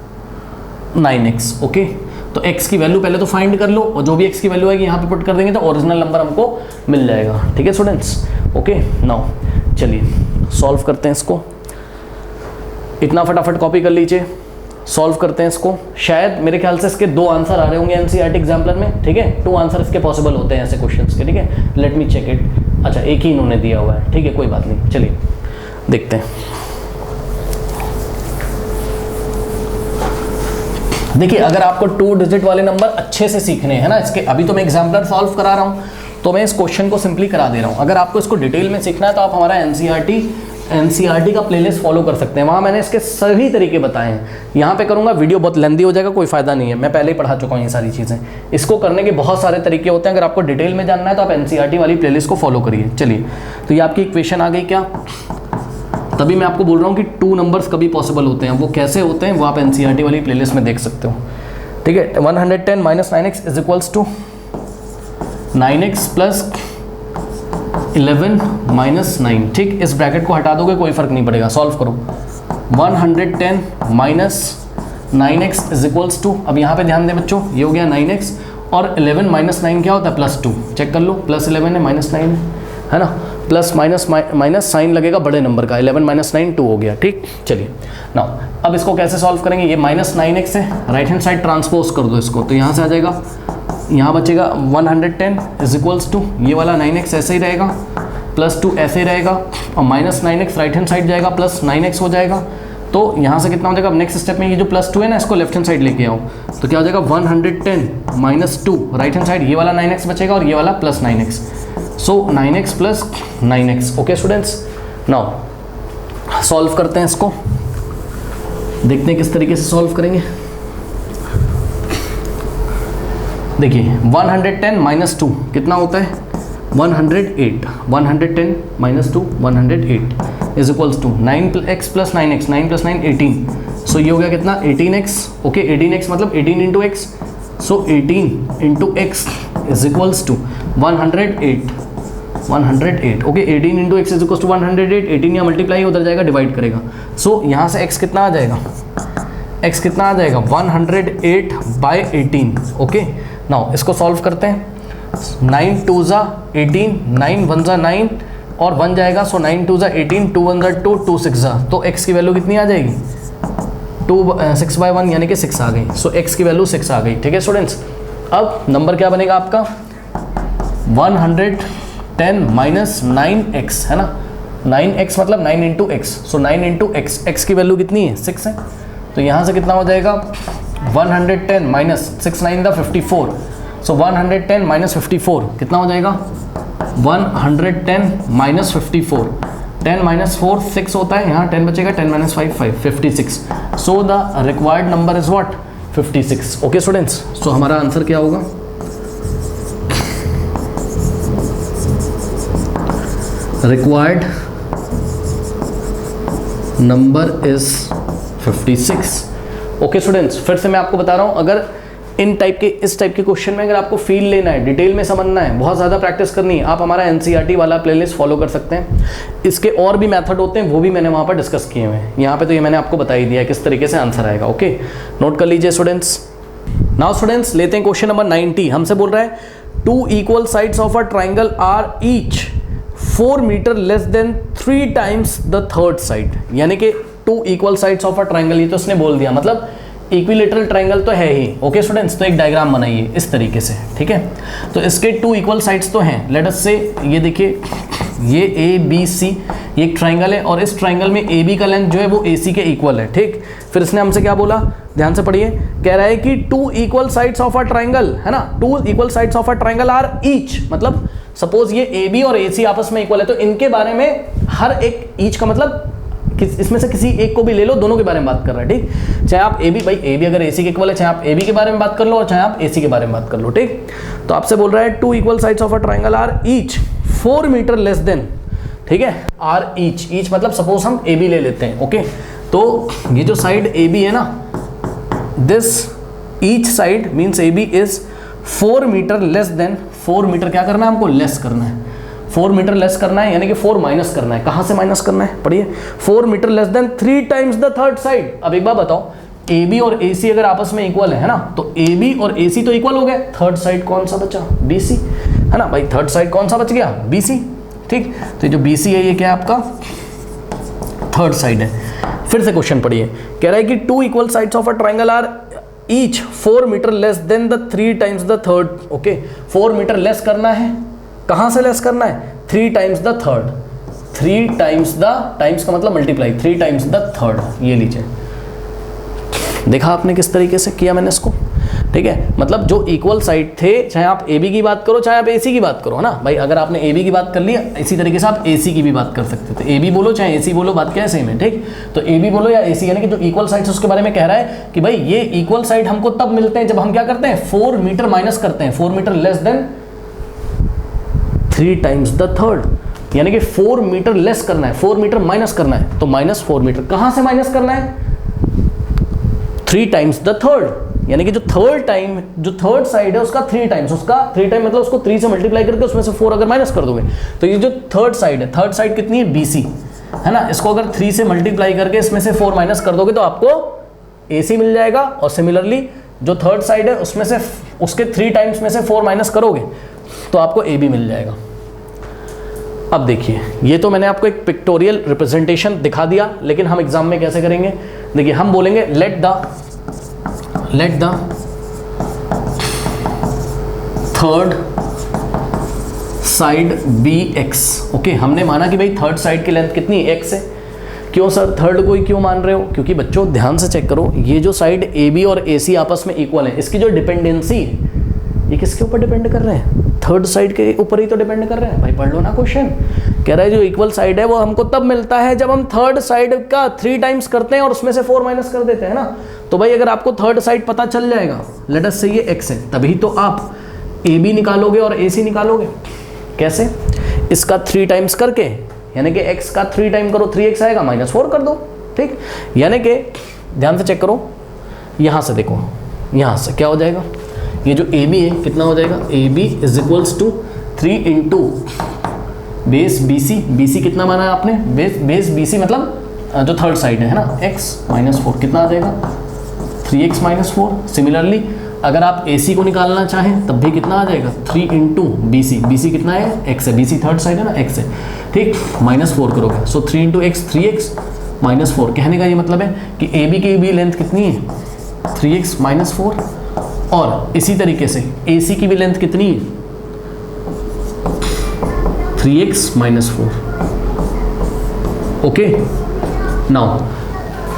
9x। ओके, तो x की वैल्यू पहले तो फाइंड कर लो और जो भी x की वैल्यू आएगी यहाँ पे पुट कर देंगे तो ओरिजिनल नंबर हमको मिल जाएगा। ठीक है स्टूडेंट्स, ओके। नाउ चलिए सॉल्व करते हैं इसको, इतना फटाफट कॉपी कर लीजिए, सॉल्व करते हैं इसको। शायद मेरे ख्याल से इसके 2 आंसर आ रहे होंगे एनसीईआरटी एग्जाम्पलर में, ठीक है, 2 आंसर इसके पॉसिबल होते हैं ऐसे क्वेश्चंस के, ठीक है। लेट मी चेक इट, अच्छा एक ही इन्होंने दिया हुआ है, ठीक है, कोई बात नहीं, चलिए देखते हैं। देखिए अगर आपको 2 डिजिट वाले नंबर अच्छे से सीखने हैं ना, इसके अभी तो मैं एग्जाम्पलर सॉल्व करा रहा हूँ तो मैं इस क्वेश्चन को सिंपली करा दे रहा हूँ। अगर आपको इसको डिटेल में सीखना है तो आप हमारा एनसीईआरटी का प्लेलिस्ट फॉलो कर सकते हैं, वहाँ मैंने इसके सभी तरीके बताए हैं। यहाँ पे करूँगा वीडियो बहुत लेंदी हो जाएगा, कोई फायदा नहीं है, मैं पहले ही पढ़ा चुका हूँ ये सारी चीज़ें। इसको करने के बहुत सारे तरीके होते हैं, अगर आपको डिटेल में जानना है तो आप एनसीईआरटी वाली प्लेलिस्ट को फॉलो करिए। चलिए तो ये आपकी इक्वेशन आ गई क्या, तभी मैं आपको बोल रहा हूँ कि 2 नंबर्स कभी पॉसिबल होते हैं, वो कैसे होते हैं वो आप एनसीईआरटी वाली प्लेलिस्ट में देख सकते हो, ठीक है। 110 minus 9x is equals to 9x plus 11 minus 9, ठीक। इस ब्रैकेट को हटा दोगे कोई फर्क नहीं पड़ेगा, सॉल्व करो। 110 minus 9x is equals to, अब यहाँ पे ध्यान दें बच्चों, ये हो गया 9x और 11 माइनस 9 क्या होता है, +2, चेक कर लो, प्लस 11 है माइनस 9 है ना, प्लस माइनस साइन लगेगा बड़े नंबर का, 11 माइनस 9 2 हो गया, ठीक। चलिए नाउ अब इसको कैसे सॉल्व करेंगे, ये माइनस 9x है, राइट हैंड साइड ट्रांसपोज कर दो इसको, तो यहाँ से आ जाएगा, यहाँ बचेगा 110 इज इक्वल्स टू, ये वाला 9x ऐसे ही रहेगा, +2 ऐसे ही रहेगा और minus 9x right hand side जाएगा, प्लस 9x हो जाएगा। तो यहाँ से कितना हो जाएगा, अब नेक्स्ट स्टेप में ये जो +2 है ना इसको लेफ्ट हैंड साइड लेके आओ, तो क्या हो जाएगा 110 माइनस 2 राइट हैंड साइड, ये वाला 9x बचेगा और ये वाला प्लस 9x, सो 9x plus 9x। Okay students, now solve करते हैं इसको, देखते हैं किस तरीके से सॉल्व करेंगे। देखिए 110 माइनस 2 कितना होता है 108, 110 minus 2 108 is equals to 9x plus 9x, 9 plus 9 18, so ये हो गया कितना 18x, ओके 18x मतलब 18 into x, so 18 into x is equals to 108, okay 18 into x is equals to 108, 18 यहाँ मल्टीप्लाई उधर जाएगा डिवाइड करेगा, सो यहाँ से x कितना आ जाएगा, x कितना आ जाएगा 108 बाई 18, ओके। नाउ इसको सॉल्व करते हैं, 9 2 ज़ा 18, 9 1 ज़ा 9 और 1 जाएगा, सो 9 2 ज़ा 18, 2 1 ज़ा 2, 2 6 ज़ा, तो x की वैल्यू कितनी आ जाएगी 6 बाई 1 यानी कि 6 आ गई, सो x की वैल्यू 6 आ गई, ठीक है स्टूडेंट्स। अब नंबर क्या बनेगा आपका 110 माइनस 9x है ना, 9x मतलब 9 इंटू एक्स, सो 9 इंटू एक्स, x की वैल्यू कितनी है 6 है, तो यहाँ से कितना हो जाएगा 110 माइनस 6 9 द 54, सो 110 माइनस 54 कितना हो जाएगा 110 माइनस 54, 10 माइनस 4 6 होता है, यहाँ 10 बचेगा, 10 minus 5 5 56। So the required number is what 56। Okay students, so हमारा आंसर क्या होगा, required number is 56। Okay students, फिर से मैं आपको बता रहा हूं, अगर इस टाइप के क्वेश्चन में अगर आपको फील लेना है, डिटेल में समझना है, बहुत ज़्यादा प्रैक्टिस करनी है, आप हमारा एनसीईआरटी वाला प्लेलिस्ट फॉलो कर सकते हैं। इसके और भी मेथड होते हैं, वो भी मैंने वहाँ पर डिस्कस किए हुए हैं। यहाँ पे तो ये मैंने आपको बता ही दिया है किस तरीके से आंसर आएगा। ओके, नोट कर लीजिए स्टूडेंट्स। नाउ स्टूडेंट्स, लेते हैं क्वेश्चन नंबर 90। हमसे बोल रहा है 2 equal sides of a triangle are each 4 meter less than 3 times the third side. यानी कि 2 equal sides of a triangle, ये तो उसने बोल दिया, मतलब इक्विलेटरल ट्राइंगल तो है ही। ओके स्टूडेंट्स, तो एक डायग्राम बनाइए इस तरीके से, ठीक है। तो इसके 2 इक्वल साइड्स तो हैं। लेट अस से, ये देखिए, ये ए बी सी, ये एक ट्राइंगल है और इस ट्राइंगल में ए बी का लेंथ जो है वो ए सी के इक्वल है, ठीक। फिर इसने हमसे क्या बोला, ध्यान से पढ़िए, कह रहा है कि 2 equal sides of a triangle, है ना, 2 equal sides of a triangle are each, मतलब सपोज ये ए बी और ए सी आपस में इक्वल है, तो इनके बारे में हर एक, ईच का मतलब इसमें से किसी एक को भी ले लो, दोनों के बारे में बात कर रहा है, ठीक। चाहे आप ए बी, भाई ए बी अगर ए सी के इक्वल है, चाहे आप ए बी के बारे में बात कर लो और चाहे आप ए सी के बारे में बात कर लो, ठीक। तो आपसे बोल रहा है 2 equal sides of a triangle are each 4 meter less than, ठीक है, आर ईच, ईच मतलब सपोज हम ए बी ले लेते हैं। ओके, तो ये जो साइड ए बी है ना, this each side means A B is 4 meter less than, 4 meter क्या करना है हमको, लेस करना है, 4 मीटर लेस करना है, यानी कि 4 माइनस करना है। कहां से माइनस करना है, पढ़िए, 4 meter less than 3 times the third side. अब एक बात बताओ, ए बी और ए सी अगर आपस में इक्वल है ना, तो ए बी और ए सी तो इक्वल हो गए, थर्ड साइड कौन सा बचा, बी सी, है ना भाई, थर्ड साइड कौन सा बच गया, बी सी, ठीक। तो जो बी सी है ये क्या है आपका, थर्ड साइड है। फिर से क्वेश्चन पढ़िए, कह रहा है कि 2 equal sides of a triangle are each 4 meter less than the 3 times the third. Okay, 4 meter less करना है, कहां से लेस करना है, 3 times the third, 3 times the, times का मतलब मल्टीप्लाई, 3 टाइम्स द थर्ड, ये लीजिए। देखा आपने किस तरीके से किया मैंने इसको, ठीक है। मतलब जो इक्वल साइड थे, चाहे आप ए बी की बात करो चाहे आप ए सी की बात करो, है ना भाई, अगर आपने ए बी की बात कर ली, इसी तरीके से आप ए सी की भी बात कर सकते थे। ए बी बोलो चाहे ए सी बोलो, बात क्या है, सेम है, ठीक। तो ए बी बोलो या ए सी, यानी कि जो इक्वल साइड्स उसके बारे में कह रहा है कि भाई ये इक्वल साइड हमको तब मिलते हैं जब हम क्या करते हैं, 4 मीटर माइनस करते हैं, 4 meter less than 3 times the third, यानी कि 4 मीटर लेस करना है, 4 मीटर माइनस करना है, तो माइनस 4 मीटर, कहां से माइनस करना है, 3 टाइम्स द थर्ड, यानी कि जो थर्ड साइड है उसका 3 टाइम्स, उसका 3 टाइम मतलब उसको 3 से मल्टीप्लाई करके उसमें से 4 अगर माइनस कर दोगे, तो ये जो थर्ड साइड है, थर्ड साइड कितनी है, BC, है ना, इसको अगर 3 से मल्टीप्लाई करके इसमें से 4 माइनस कर दोगे तो आपको AC मिल जाएगा। और सिमिलरली जो थर्ड साइड है उसमें से उसके 3 टाइम्स में से 4 माइनस करोगे तो आपको AB मिल जाएगा। अब देखिए, ये तो मैंने आपको एक पिक्टोरियल रिप्रेजेंटेशन दिखा दिया, लेकिन हम एग्जाम में कैसे करेंगे, देखिए हम बोलेंगे let the third side be x। Okay, हमने माना कि भाई थर्ड साइड की लेंथ कितनी x है। क्यों सर, थर्ड को ही क्यों मान रहे हो, क्योंकि बच्चों ध्यान से चेक करो, ये जो साइड AB और AC आपस में इक्वल है, इसकी जो डिपेंडेंसी है ये किसके ऊपर डिपेंड कर रहे हैं, थर्ड साइड के ऊपर ही तो डिपेंड कर रहे हैं। भाई पढ़ लो ना क्वेश्चन, कह रहा है जो इक्वल साइड है वो हमको तब मिलता है जब हम थर्ड साइड का 3 टाइम्स करते हैं और उसमें से 4 माइनस कर देते हैं ना। तो भाई अगर आपको थर्ड साइड पता चल जाएगा, लेट अस से ये x है, तभी तो आप AB निकालोगे और AC निकालोगे। कैसे, इसका 3 टाइम्स करके, यानी कि x का 3 टाइम करो, 3x आएगा, -4 कर दो, ठीक। यानी कि ध्यान से चेक करो, यहाँ से देखो, यहाँ से क्या हो जाएगा, ये जो AB है कितना हो जाएगा, AB is equals to 3 into base BC, BC कितना माना है आपने, बेस BC मतलब जो थर्ड साइड है ना, x -4 कितना आ जाएगा, 3x -4। सिमिलरली अगर आप AC को निकालना चाहें तब भी कितना आ जाएगा, 3 इंटू BC, BC कितना है, x है, BC थर्ड साइड है ना, x है, ठीक, -4 करोगे, सो 3 इंटू x 3x -4। कहने का ये मतलब है कि AB की भी लेंथ कितनी है, 3x -4, और इसी तरीके से AC की भी लेंथ कितनी है, 3x -4। ओके, नाउ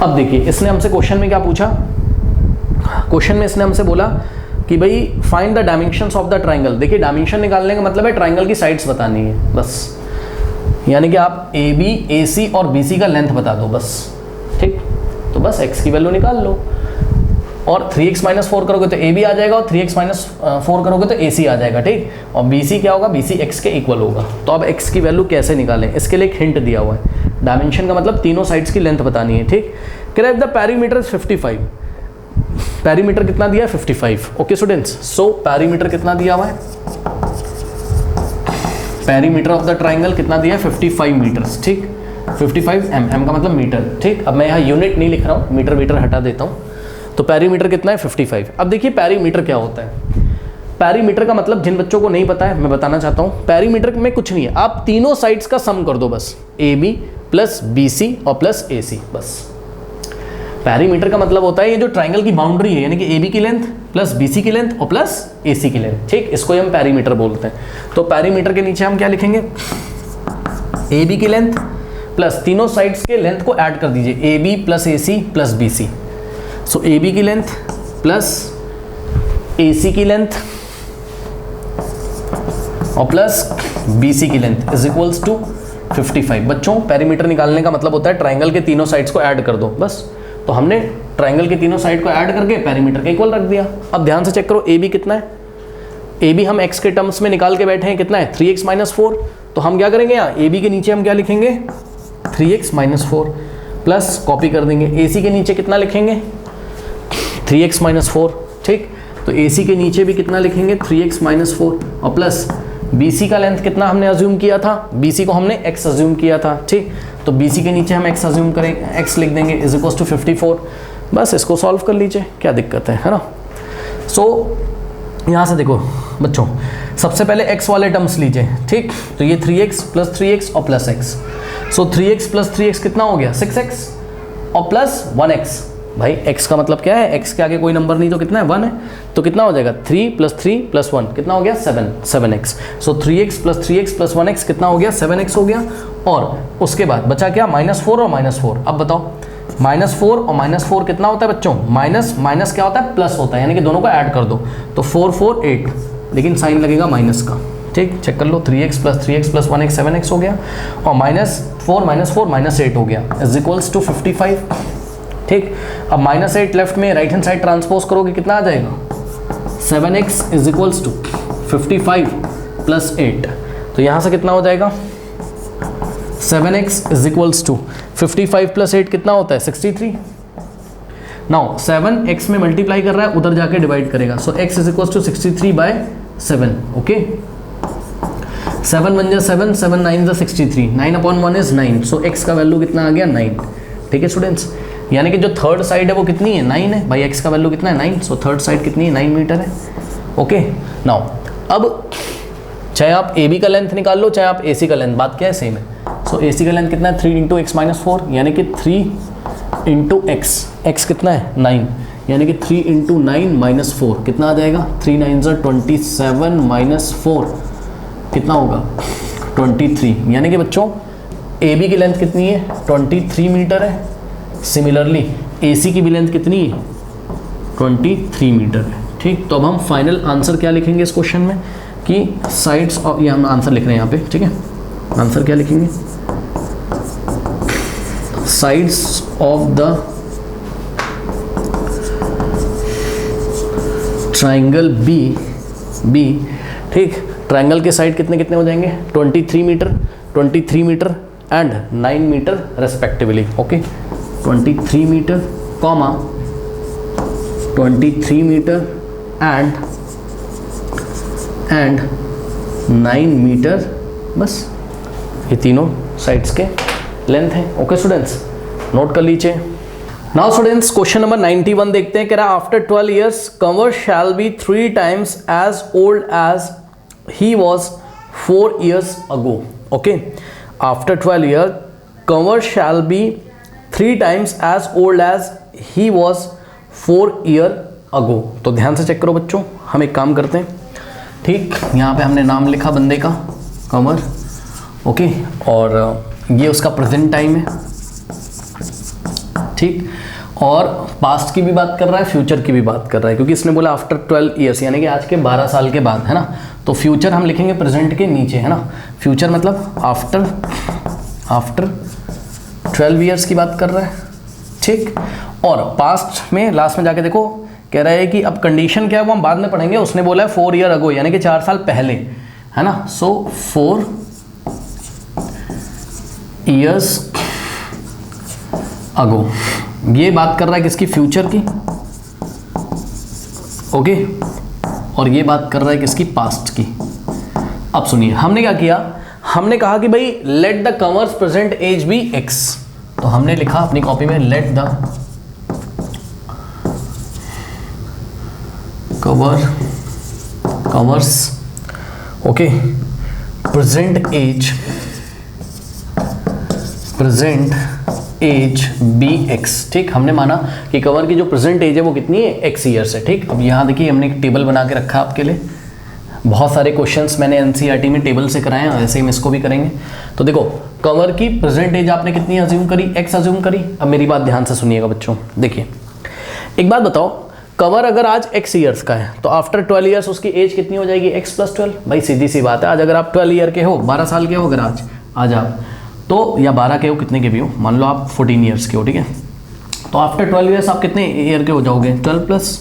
अब देखिए इसने हमसे क्वेश्चन में क्या पूछा, क्वेश्चन में इसने हमसे बोला कि भाई find the dimensions of the triangle. देखिए डायमेंशन निकालने का मतलब है ट्राइंगल की साइड्स बतानी है, बस यानी कि आप ए बी, ए सी और बी सी का लेंथ बता दो बस, ठीक। तो बस x की वैल्यू निकाल लो, और 3x माइनस 4 करोगे तो ए बी आ जाएगा, और 3x माइनस 4 करोगे तो ए सी आ जाएगा, ठीक। और बी सी क्या होगा, बी सी x के इक्वल होगा। तो अब x की वैल्यू कैसे निकालें, इसके लिए एक हिंट दिया हुआ है। डायमेंशन का मतलब तीनों साइड्स की लेंथ बतानी है, ठीक। कह रहा है द पेरीमीटर 55, पेरीमीटर कितना दिया है 55। ओके स्टूडेंट्स, सो पेरीमीटर कितना दिया हुआ है, पेरीमीटर ऑफ द ट्राइंगल कितना दिया है 55 मीटर्स, ठीक। 55 m का मतलब मीटर, ठीक। अब मैं यहाँ यूनिट नहीं लिख रहा हूँ, मीटर मीटर हटा देता हूँ। तो पेरीमीटर कितना है 55। अब देखिए पेरीमीटर क्या होता है। पेरीमीटर का मतलब जिन बच्चों को नहीं पता है मैं बताना चाहता हूँ, पेरीमीटर में कुछ नहीं है, आप तीनों साइड्स का सम कर दो बस, A B plus B C और प्लस ए सी, बस। पेरीमीटर का मतलब होता है ये जो ट्राइंगल की बाउंड्री है, यानी कि ए बी की लेंथ प्लस बी सी की लेंथ और प्लस ए सी की लेंथ, ठीक। इसको हम पेरीमीटर बोलते हैं। तो पेरीमीटर के नीचे हम क्या लिखेंगे, ए बी की लेंथ प्लस तीनों साइड्स के लेंथ को ऐड कर दीजिए, A B plus A C plus B C. So A B की लेंथ प्लस ए सी की लेंथ और प्लस बी सी की लेंथ इज इक्वल्स टू 55। बच्चों पेरीमीटर निकालने का मतलब होता है ट्राइंगल के तीनों साइड्स को ऐड कर दो, बस। तो हमने ट्राइंगल के तीनों साइड को ऐड करके पेरीमीटर के इक्वल रख दिया। अब ध्यान से चेक करो, ए बी कितना है, ए बी हम x के टर्म्स में निकाल के बैठे हैं, कितना है 3x माइनस 4। तो हम क्या करेंगे यहाँ ए बी के नीचे हम क्या लिखेंगे 3x माइनस 4 प्लस कॉपी कर देंगे, ए सी के नीचे कितना लिखेंगे 3x माइनस 4, ठीक। तो ए सी के नीचे भी कितना लिखेंगे 3x माइनस 4 और प्लस बी सी का लेंथ कितना हमने अज्यूम किया था, बी सी को हमने x अज्यूम किया था, ठीक। तो बी सी के नीचे हम x अज्यूम करेंगे, x लिख देंगे इज इक्वल्स टू 54। बस इसको सॉल्व कर लीजिए, क्या दिक्कत है ना। सो यहाँ से देखो बच्चों, सबसे पहले x वाले टर्म्स लीजिए, ठीक। तो ये 3x प्लस 3x और प्लस x। सो 3x प्लस 3x कितना हो गया 6x और प्लस 1x। भाई x का मतलब क्या है, x के आगे कोई नंबर नहीं तो कितना है 1 है, तो कितना हो जाएगा 3 प्लस 3 प्लस 1 कितना हो गया 7x। सो 3x plus 3x plus 1x कितना हो गया 7x हो गया। और उसके बाद बचा क्या -4 और -4। अब बताओ -4 और -4 कितना होता है बच्चों, माइनस माइनस क्या होता है प्लस होता है, यानी कि दोनों को ऐड कर दो तो 4 4 8, लेकिन साइन लगेगा माइनस का, ठीक। चेक कर लो 3x plus 3x plus 1x 7x हो गया और -4 -8 हो गया इज इक्वल्स टू 55, ठीक। अब -8 लेफ्ट में राइट हैंड साइड ट्रांसपोज करोगे कितना आ जाएगा 7x is equals to 55 plus 8। तो यहाँ से कितना हो जाएगा 7x is equals to 55 plus 8 कितना होता है 63। नाउ 7x में मल्टीप्लाई कर रहा है, उधर जाके डिवाइड करेगा, so x is equals to 63/7। Okay 7 1 जा 7, 7 9 जा 63, 9/1 इज 9। सो x का वैल्यू कितना आ गया 9, ठीक है स्टूडेंट्स। यानी कि जो थर्ड साइड है वो कितनी है 9 है भाई, x का वैल्यू कितना है 9। सो थर्ड साइड कितनी है 9 मीटर है। ओके नाउ अब चाहे आप ए बी का लेंथ निकाल लो, चाहे आप ए सी का लेंथ, बात क्या है सेम है। सो ए सी का लेंथ कितना है 3 × x माइनस 4, यानी कि 3 × x कितना है 9, यानी कि 3 × 9 माइनस 4 कितना आ जाएगा 3 9 ज़ा 27 माइनस 4 कितना होगा 23। यानी कि बच्चों ए बी की लेंथ कितनी है 23 मीटर है। सिमिलरली ए सी की भी लेंथ कितनी है 23 मीटर है, ठीक। तो अब हम फाइनल आंसर क्या लिखेंगे इस क्वेश्चन में कि साइड्स ऑफ, ये हम आंसर लिख रहे हैं यहाँ पे, ठीक है। आंसर क्या लिखेंगे, sides of the triangle B, ठीक। ट्राइंगल के साइड कितने कितने हो जाएंगे 23 metre and 9 metre respectively. Okay 23 metre comma 23 metre and 9 metre, बस ये तीनों साइड्स के लेंथ है। ओके स्टूडेंट्स, नोट कर लीजिए। नाउ स्टूडेंट्स क्वेश्चन नंबर 91 देखते हैं। कह रहा after 12 years Kanwar shall be 3 times as old as he was 4 years ago। Okay after 12 years Kanwar shall be 3 times as old as he was 4 year ago। तो ध्यान से check करो बच्चों, हम एक काम करते हैं, ठीक। यहाँ पे हमने नाम लिखा बंदे का कंवर, ओके, और ये उसका प्रेजेंट टाइम है, ठीक। और पास्ट की भी बात कर रहा है, फ्यूचर की भी बात कर रहा है, क्योंकि इसने बोला आफ्टर 12 ईयर्स, यानी कि आज के 12 साल के बाद, है ना। तो फ्यूचर हम लिखेंगे प्रेजेंट के नीचे, है ना। फ्यूचर मतलब आफ्टर 12 ईयर्स की बात कर रहा है, ठीक। और पास्ट में लास्ट में जाके देखो, कह रहा है कि अब कंडीशन क्या है वो हम बाद में पढ़ेंगे। उसने बोला है 4 ईयर अगो, यानी कि 4 साल पहले, है ना। सो 4 ईयर्स अगो, ये बात कर रहा है किसकी, फ्यूचर की, ओके। और ये बात कर रहा है किसकी, पास्ट की। अब सुनिए, हमने क्या किया, हमने कहा कि भाई let the Kanwar's present age be x. तो हमने लिखा अपनी कॉपी में let the Kanwar's okay present age be x, ठीक। हमने माना कि कवर की जो प्रेजेंट एज है वो कितनी है, एक्स ईयर्स है, ठीक। अब यहाँ देखिए हमने एक टेबल बना के रखा है आपके लिए। बहुत सारे क्वेश्चंस मैंने एनसीईआरटी में टेबल से कराए हैं, ऐसे ही हम इसको भी करेंगे। तो देखो, कवर की प्रेजेंट एज आपने कितनी अज्यूम करी, एक्स अज्यूम करी। अब मेरी बात ध्यान से सुनिएगा बच्चों, देखिए एक बात बताओ, कवर अगर आज एक्स ईयर्स का है तो आफ्टर 12 ईयर्स उसकी एज कितनी हो जाएगी, एक्स प्लस 12। भाई सीधी सी बात है, आज अगर आप 12 ईयर के हो, 12 साल के हो अगर आज आप तो, या 12 के हो, कितने के भी हो, मान लो आप 14 ईयर्स के हो, ठीक है। तो आफ्टर 12 ईयर्स आप कितने ईयर के हो जाओगे, 14 प्लस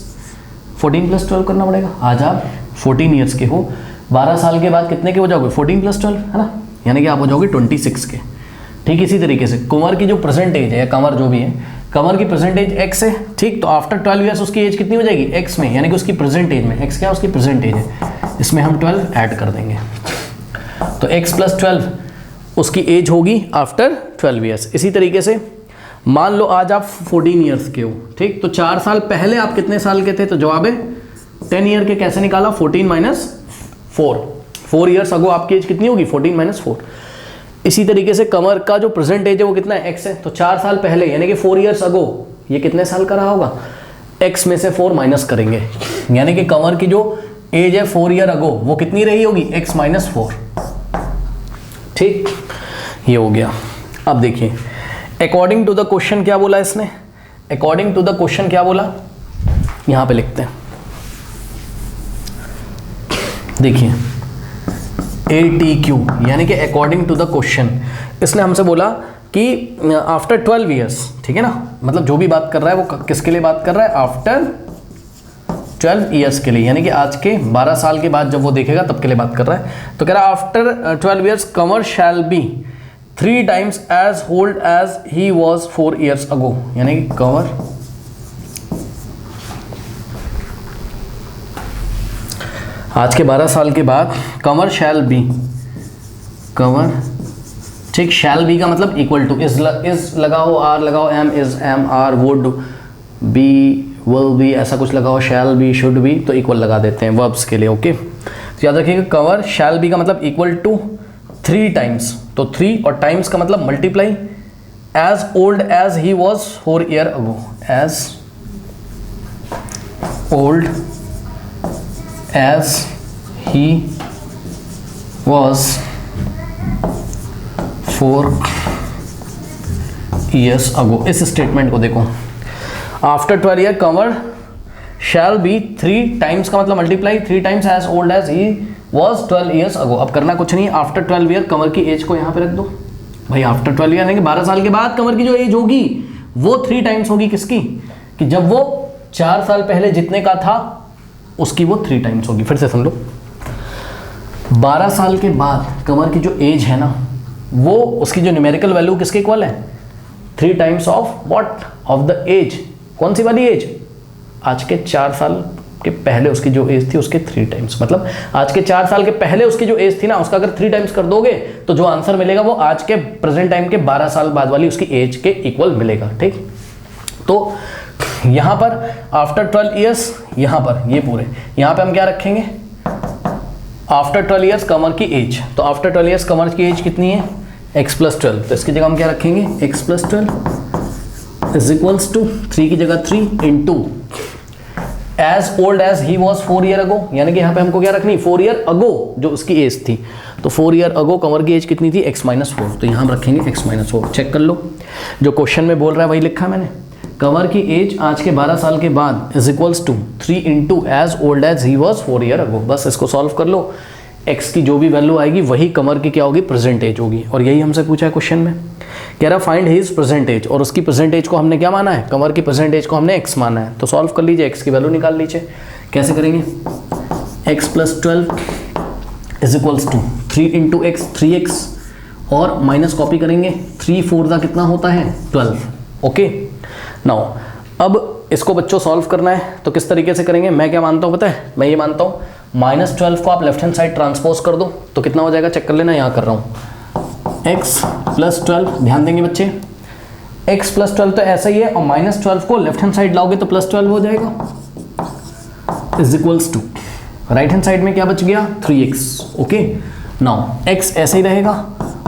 12 करना पड़ेगा। आज आप 14 ईयर्स के हो, 12 साल के बाद कितने के हो जाओगे, 14 प्लस 12, है ना, यानी कि आप हो जाओगे 26 के। ठीक इसी तरीके से कंवर की जो प्रेजेंट एज है, या कंवर जो भी है, कंवर की प्रेजेंट एज एक्स है, ठीक। तो आफ्टर 12 ईयर्स उसकी एज कितनी हो जाएगी, एक्स में, यानी कि उसकी प्रेजेंट एज में, एक्स क्या उसकी प्रेजेंट एज है, इसमें हम 12 ऐड कर देंगे। तो एक्स प्लस 12 उसकी एज होगी आफ्टर 12 ईयर्स। इसी तरीके से मान लो आज आप 14 ईयर्स के हो, ठीक। तो 4 साल पहले आप कितने साल के थे, तो जवाब है 10 ईयर के। कैसे निकाला, 14 माइनस 4 ईयर्स अगो आपकी एज कितनी होगी, 14 माइनस 4। इसी तरीके से कमर का जो प्रेजेंट एज है वो कितना है, एक्स है। तो 4 साल पहले यानी कि 4 ईयर्स अगो ये कितने साल का रहा होगा, एक्स में से 4 माइनस करेंगे, यानी कि कमर की जो एज है 4 ईयर अगो वो कितनी रही होगी, एक्स माइनस 4, ठीक। ये हो गया। अब देखिए अकॉर्डिंग टू द क्वेश्चन क्या बोला इसने, अकॉर्डिंग टू द क्वेश्चन क्या बोला, यहां पे लिखते हैं, देखिए ATQ, यानी कि अकॉर्डिंग टू द क्वेश्चन इसने हमसे बोला कि आफ्टर 12 ईयर्स, ठीक है ना, मतलब जो भी बात कर रहा है वो किसके लिए बात कर रहा है, आफ्टर 12 ईयर्स के लिए, यानी कि आज के 12 साल के बाद जब वो देखेगा तब के लिए बात कर रहा है। तो कह रहा है after 12 years Kanwar shall be 3 times as old as he was 4 years ago, यानी कि कवर आज के 12 साल के बाद कवर शैल बी, कवर, ठीक। शैल बी का मतलब इक्वल टू, इज लगाओ, आर लगाओ, am is am, are would, be will be, ऐसा कुछ लगाओ, शैल बी, शुड बी, तो इक्वल लगा देते हैं वर्ब्स के लिए, ओके। तो याद रखिएगा कवर शैल बी का मतलब इक्वल टू 3 टाइम्स, तो 3 और टाइम्स का मतलब multiply, as old as he was 4 year ago, as old as he was 4 years ago. इस स्टेटमेंट को देखो, after 12 year Kanwar shall be 3 times का मतलब multiply, 3 times as old as he was 12 years ago. अब करना कुछ नहीं, आफ्टर 12 ईयर कमर की एज को यहाँ पे रख दो भाई। आफ्टर 12 ईयर यानी कि 12 साल के बाद कमर की जो एज होगी वो 3 टाइम्स होगी किसकी, कि जब वो 4 साल पहले जितने का था उसकी वो 3 टाइम्स होगी। फिर से सुन लो, 12 साल के बाद कमर की जो एज है ना, वो उसकी जो न्यूमेरिकल वैल्यू किसके इक्वल है, 3 times of what, of the age. कौन सी वाली एज, आज के 4 साल के पहले उसकी जो एज थी उसके 3 टाइम्स, मतलब आज के 4 साल के पहले उसकी जो एज थी ना उसका अगर 3 टाइम्स कर दोगे तो जो आंसर मिलेगा वो आज के प्रेजेंट टाइम के 12 साल बाद वाली उसकी एज के इक्वल मिलेगा, ठीक। तो यहां पर आफ्टर 12 ईयर्स, यहां पर ये पूरे, यहां पे हम क्या रखेंगे, आफ्टर 12 ईयर्स कमर की एज। तो आफ्टर 12 ईयर्स कमर की एज कितनी है, x प्लस 12, तो इसकी जगह हम क्या रखेंगे, x plus 12 is equals to 3 की जगह 3 into as old as he was 4 year ago, यानी कि यहाँ पे हमको क्या रखनी, 4 ईयर अगो जो उसकी एज थी। तो 4 ईयर अगो कमर की एज कितनी थी, x माइनस 4, तो यहाँ हम रखेंगे x माइनस 4। चेक कर लो, जो क्वेश्चन में बोल रहा है वही लिखा है मैंने, कंवर की एज आज के 12 साल के बाद is equals to 3 into as old as he was 4 year ago. बस इसको सॉल्व कर लो, एक्स की जो भी वैल्यू आएगी वही कंवर की क्या होगी, प्रेजेंट एज होगी। और यही हमसे पूछा है क्वेश्चन में, कह रहा फाइंड हिज प्रेजेंट एज, और उसकी प्रेजेंट एज को हमने क्या माना है, कंवर की प्रेजेंट एज को हमने एक्स माना है। तो सॉल्व कर लीजिए, एक्स की वैल्यू निकाल लीजिए। कैसे करेंगे, x plus 12 is equals to 3 into x 3x, और माइनस कॉपी करेंगे, 3 4 का कितना होता है 12। ओके नाउ अब इसको बच्चों सॉल्व करना है तो किस तरीके से करेंगे, मैं क्या मानता हूँ पता है, मैं ये मानता हूँ -12 को आप लेफ्ट हैंड साइड ट्रांसपोज कर दो तो कितना हो जाएगा, चेक कर लेना, यहाँ कर रहा हूँ x प्लस 12, ध्यान देंगे बच्चे, x प्लस 12 तो ऐसा ही है, और -12 को लेफ्ट हैंड साइड लाओगे तो प्लस 12 हो जाएगा, is equals to right hand side में क्या बच गया 3x। ओके नाउ x ऐसे ही रहेगा,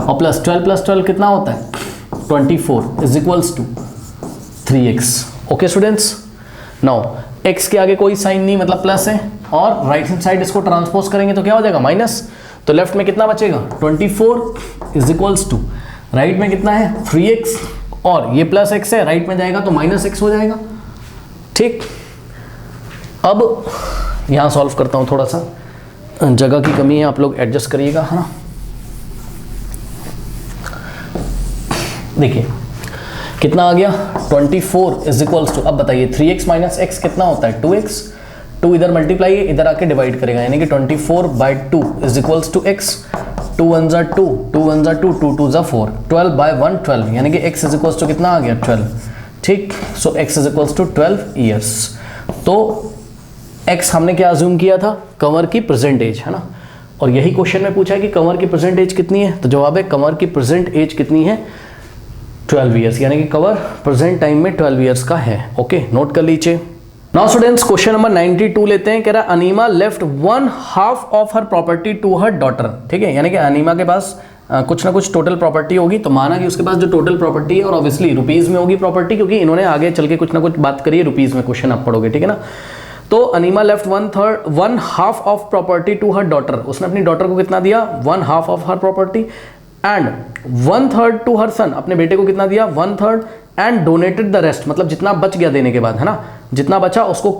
और प्लस 12 कितना होता है 24 is equals to 3x। Okay students, now x के आगे कोई साइन नहीं, मतलब प्लस है, और राइट हैंड साइड इसको ट्रांसपोज करेंगे तो क्या हो जाएगा माइनस, तो लेफ्ट में कितना बचेगा 24 इज इक्वल्स टू राइट में कितना है 3x, और ये प्लस x है, राइट में जाएगा तो माइनस x हो जाएगा। ठीक, अब यहाँ सॉल्व करता हूँ, थोड़ा सा जगह की कमी है, आप लोग एडजस्ट करिएगा। हाँ देखिए कितना आ गया 24 इज इक्वल्स टू, अब बताइए 3x माइनस एक्स कितना होता है 2x, 2 इधर मल्टीप्लाई है, इधर आके डिवाइड करेगा, यानी कि 24/2 इज इक्वल्स टू x, 2 1 जा 2, 2 1 जा 2, 2 2 जा 4, 12/1 12, यानी कि x इज इक्वल्स टू कितना आ गया 12। ठीक, so x is equals to 12 years. तो x हमने क्या अज्यूम किया था, कंवर की प्रेजेंट एज, है ना, और यही क्वेश्चन में पूछा है कि कंवर की प्रेजेंट एज कितनी है, तो जवाब है कंवर की प्रेजेंट एज कितनी है 12 ईयर्स, यानी कि कंवर प्रेजेंट टाइम में 12 ईयर्स का है। ओके नोट कर लीजिए। नाउ स्टूडेंट्स क्वेश्चन नंबर 92 लेते हैं, कह रहा Anima left 1/2 of her property to her daughter. ठीक है, यानी कि अनीमा के पास कुछ ना कुछ टोटल प्रॉपर्टी होगी, तो माना कि उसके पास जो टोटल प्रॉपर्टी है, और ऑब्वियसली रुपीज में होगी प्रॉपर्टी, क्योंकि इन्होंने आगे चल के कुछ ना कुछ बात करी है रुपीज में, क्वेश्चन आप पढ़ोगे, ठीक है ना। तो Anima left 1/2 of property to her daughter, उसने अपनी डॉटर को कितना दिया 1/2 of her property, and 1/3 to her son, अपने बेटे को कितना दिया 1/3, एंड डोनेटेड द रेस्ट, मतलब जितना बच गया देने के बाद, है ना, जितना बचा उसको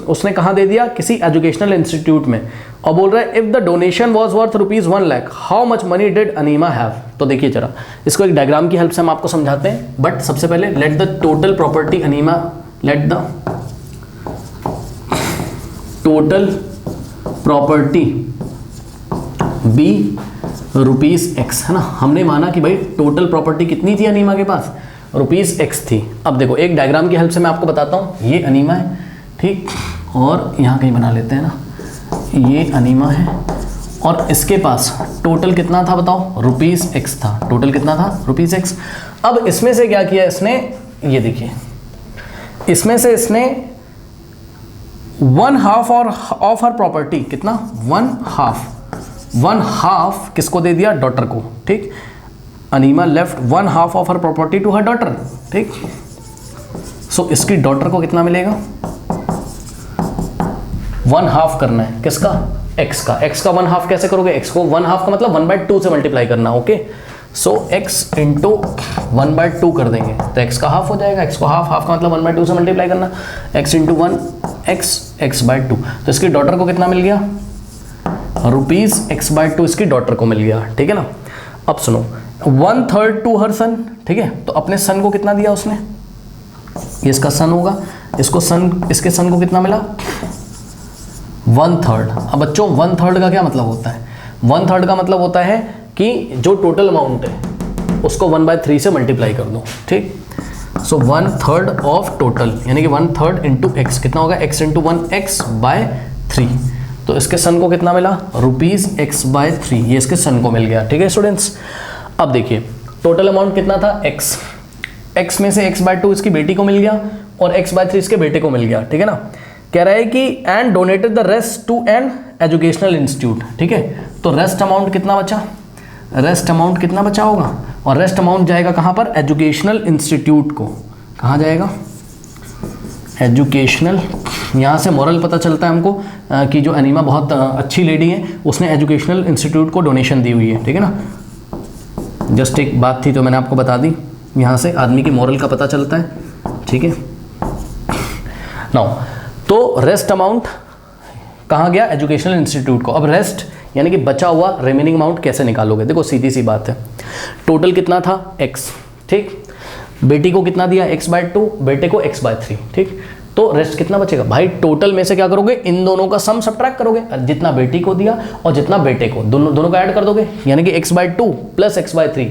उसने कहाँ दे दिया, किसी एजुकेशनल इंस्टीट्यूट में। और बोल रहा है if the donation was worth ₹1 lakh how much money did enema have. तो देखिए जरा इसको एक डायग्राम की हेल्प से हम आपको समझाते हैं, बट सबसे पहले let the total property Anima, let the total property be ₹x, है ना। हमने माना कि भाई टोटल प्रॉपर्टी कितनी थी अनीमा के पास, ₹x थी। अब देखो एक डायग्राम की हेल्प से मैं आपको बताता हूँ, ये अनीमा है, ठीक, और यहाँ कहीं बना लेते हैं ना, ये अनीमा है, और इसके पास टोटल कितना था बताओ ₹x था, टोटल कितना था ₹x। अब इसमें से क्या किया इसने, ये देखिए, इसमें से इसने 1/2 ऑफ हर प्रॉपर्टी, कितना 1/2 किसको दे दिया, डॉटर को। ठीक, Anima left 1/2 of her property to her daughter. ठीक, सो इसकी डॉटर को कितना मिलेगा 1/2 करना है, किसका x का। x का 1/2 कैसे करोगे, x को 1/2 का मतलब 1/2 से मल्टीप्लाई करना। ओके, सो x इंटू 1/2 कर देंगे तो x का हाफ हो जाएगा, x को हाफ का मतलब 1/2 से मल्टीप्लाई करना, x इंटू 1 x/2। तो इसकी डॉटर को कितना मिल गया ₹x/2 इसकी डॉटर को मिल गया, ठीक है ना। अब सुनो 1/3 टू हर सन, ठीक है, तो अपने सन को कितना दिया उसने, ये इसका सन होगा, इसको सन, इसके सन को कितना मिला 1/3। अब बच्चों 1/3 का क्या मतलब होता है, 1/3 का मतलब होता है कि जो टोटल अमाउंट है उसको 1/3 से मल्टीप्लाई कर दो। ठीक, सो 1/3 ऑफ टोटल, यानी कि 1/3 इंटू एक्स, कितना होगा x इंटू 1 x/3। तो इसके सन को कितना मिला ₹x/3, ये इसके सन को मिल गया। ठीक है स्टूडेंट्स, अब देखिए टोटल अमाउंट कितना था x में से x/2 इसकी बेटी को मिल गया और x/3 इसके बेटे को मिल गया, ठीक है ना। कह रहा है कि and donated the rest to an educational institute. ठीक है, तो रेस्ट अमाउंट कितना बचा, रेस्ट अमाउंट कितना बचा होगा, और रेस्ट अमाउंट जाएगा कहाँ पर, एजुकेशनल इंस्टीट्यूट को। कहाँ जाएगा, एजुकेशनल। यहाँ से मॉरल पता चलता है हमको कि जो अनीमा बहुत अच्छी लेडी है, उसने एजुकेशनल इंस्टीट्यूट को डोनेशन दी हुई है, ठीक है ना। जस्ट एक बात थी तो मैंने आपको बता दी, यहाँ से आदमी की मॉरल का पता चलता है, ठीक है। नाउ तो रेस्ट अमाउंट कहाँ गया, एजुकेशनल इंस्टीट्यूट को। अब रेस्ट यानी कि बचा हुआ रिमेनिंग अमाउंट कैसे निकालोगे, देखो सीधी सी बात है, टोटल कितना था x, ठीक, बेटी को कितना दिया x/2, बेटे को x/3, ठीक, तो रेस्ट कितना बचेगा भाई, टोटल में से क्या करोगे, इन दोनों का सम सब्ट्रैक्ट करोगे, जितना बेटी को दिया और जितना बेटे को, दोनों का ऐड कर दोगे, यानी कि x/2 प्लस x/3,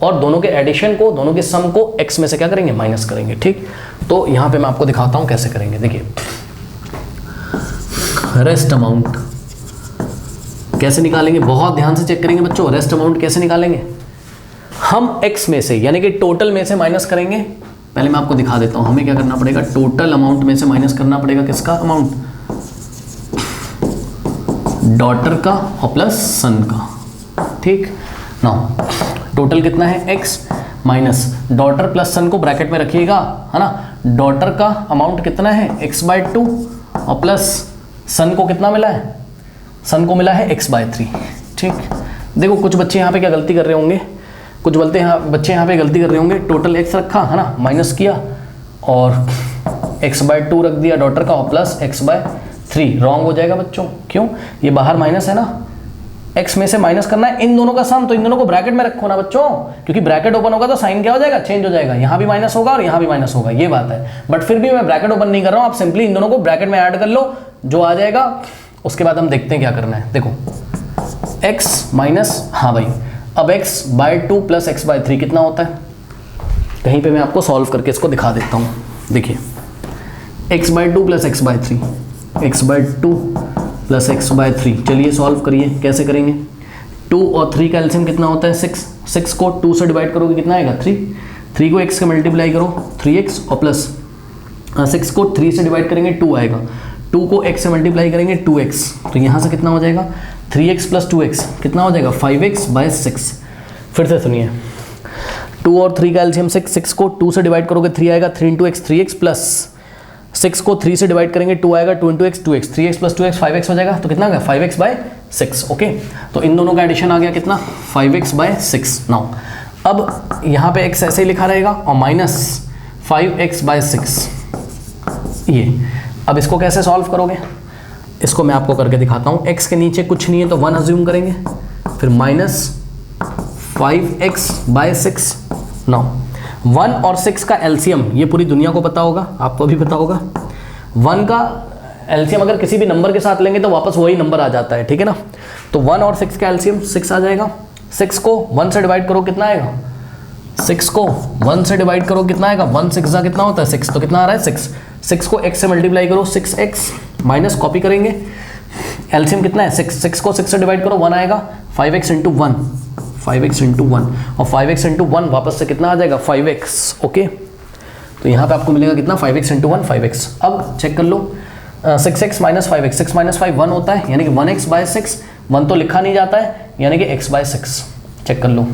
और दोनों के एडिशन को, दोनों के सम को x में से क्या करेंगे, माइनस करेंगे, ठीक। तो यहाँ पे मैं आपको दिखाता हूँ कैसे करेंगे। देखिए रेस्ट अमाउंट कैसे निकालेंगे, बहुत ध्यान से चेक करेंगे बच्चों। रेस्ट अमाउंट कैसे निकालेंगे, हम x में से यानी कि टोटल में से माइनस करेंगे। पहले मैं आपको दिखा देता हूं हमें क्या करना पड़ेगा, टोटल अमाउंट में से माइनस करना पड़ेगा किसका अमाउंट, डॉटर का और प्लस सन का, ठीक। नाउ टोटल कितना है x माइनस डॉटर प्लस सन को ब्रैकेट में रखिएगा, है ना। डॉटर का अमाउंट कितना है x/2 और प्लस सन को कितना मिला है, सन को मिला है x/3, ठीक। देखो कुछ बच्चे यहाँ पे क्या गलती कर रहे होंगे, कुछ बच्चे यहाँ पे गलती कर रहे होंगे, टोटल x रखा, है ना, माइनस किया और x/2 रख दिया डॉटर का और प्लस x/3, रॉन्ग हो जाएगा बच्चों। क्यों, ये बाहर माइनस है ना, x में से माइनस करना है इन दोनों का सम, तो इन दोनों को ब्रैकेट में रखो ना बच्चों, क्योंकि ब्रैकेट ओपन होगा तो साइन क्या हो जाएगा, चेंज हो जाएगा, यहाँ भी माइनस होगा और यहाँ भी माइनस होगा, ये बात है। बट फिर भी मैं ब्रैकेट ओपन नहीं कर रहा हूँ, आप सिंपली इन दोनों को ब्रैकेट में ऐड कर लो, जो आ जाएगा उसके बाद हम देखते हैं क्या करना है। देखो x माइनस, हाँ भाई, अब x/2 प्लस x/3 कितना होता है, कहीं पे मैं आपको सॉल्व करके इसको दिखा देता हूँ। देखिए x/2 plus x/3, x/2 plus x/3, चलिए सॉल्व करिए, कैसे करेंगे। 2 और 3 का एलसीएम कितना होता है 6 को 2 से डिवाइड करोगे कितना आएगा 3 को x से मल्टीप्लाई करो 3x और प्लस 6 को 3 से डिवाइड करेंगे 2 आएगा, 2 को x से मल्टीप्लाई करेंगे 2x, तो यहाँ से कितना हो जाएगा 3x प्लस 2x कितना हो जाएगा 5x/6। फिर से सुनिए, 2 और 3 का एलसीएम 6 को 2 से डिवाइड करोगे 3 आएगा, 3 × x 3x प्लस 6 को 3 से डिवाइड करेंगे 2 आएगा, 2 × x 2x, 3x plus 2x 5x हो जाएगा, तो कितना आ गया 5x/6। ओके, तो इन दोनों का एडिशन आ गया कितना 5x/6। नाउ अब यहाँ पे x ऐसे ही लिखा रहेगा और माइनस 5x/6, ये अब इसको कैसे सॉल्व करोगे, इसको मैं आपको करके दिखाता हूँ। x के नीचे कुछ नहीं है तो 1 अज्यूम करेंगे, फिर माइनस 5x/6। नाउ 1 और 6 का एलसीएम ये पूरी दुनिया को पता होगा, आपको भी पता होगा। 1 का एलसीएम अगर किसी भी नंबर के साथ लेंगे तो वापस वही नंबर आ जाता है, ठीक है ना। तो 1 और 6 का एलसीएम 6 आ जाएगा। 6 को 1 से डिवाइड करो कितना आएगा, 6 को 1 से डिवाइड करो कितना आएगा, 1 6 जा कितना होता है 6, तो कितना आ रहा है 6। 6 को x से मल्टीप्लाई करो 6x माइनस कॉपी करेंगे, एलसीएम कितना है 6 को 6 से डिवाइड करो 1 आएगा, 5x × 1 5x × 1 और 5x × 1 वापस से कितना आ जाएगा 5x। ओके, तो यहाँ पे आपको मिलेगा कितना 5x × 1 5x। अब चेक कर लो 6x माइनस 5x, 6 माइनस 5 1 होता है, यानी कि 1x/6, 1 तो लिखा नहीं जाता है, यानी कि x/6। चेक कर लो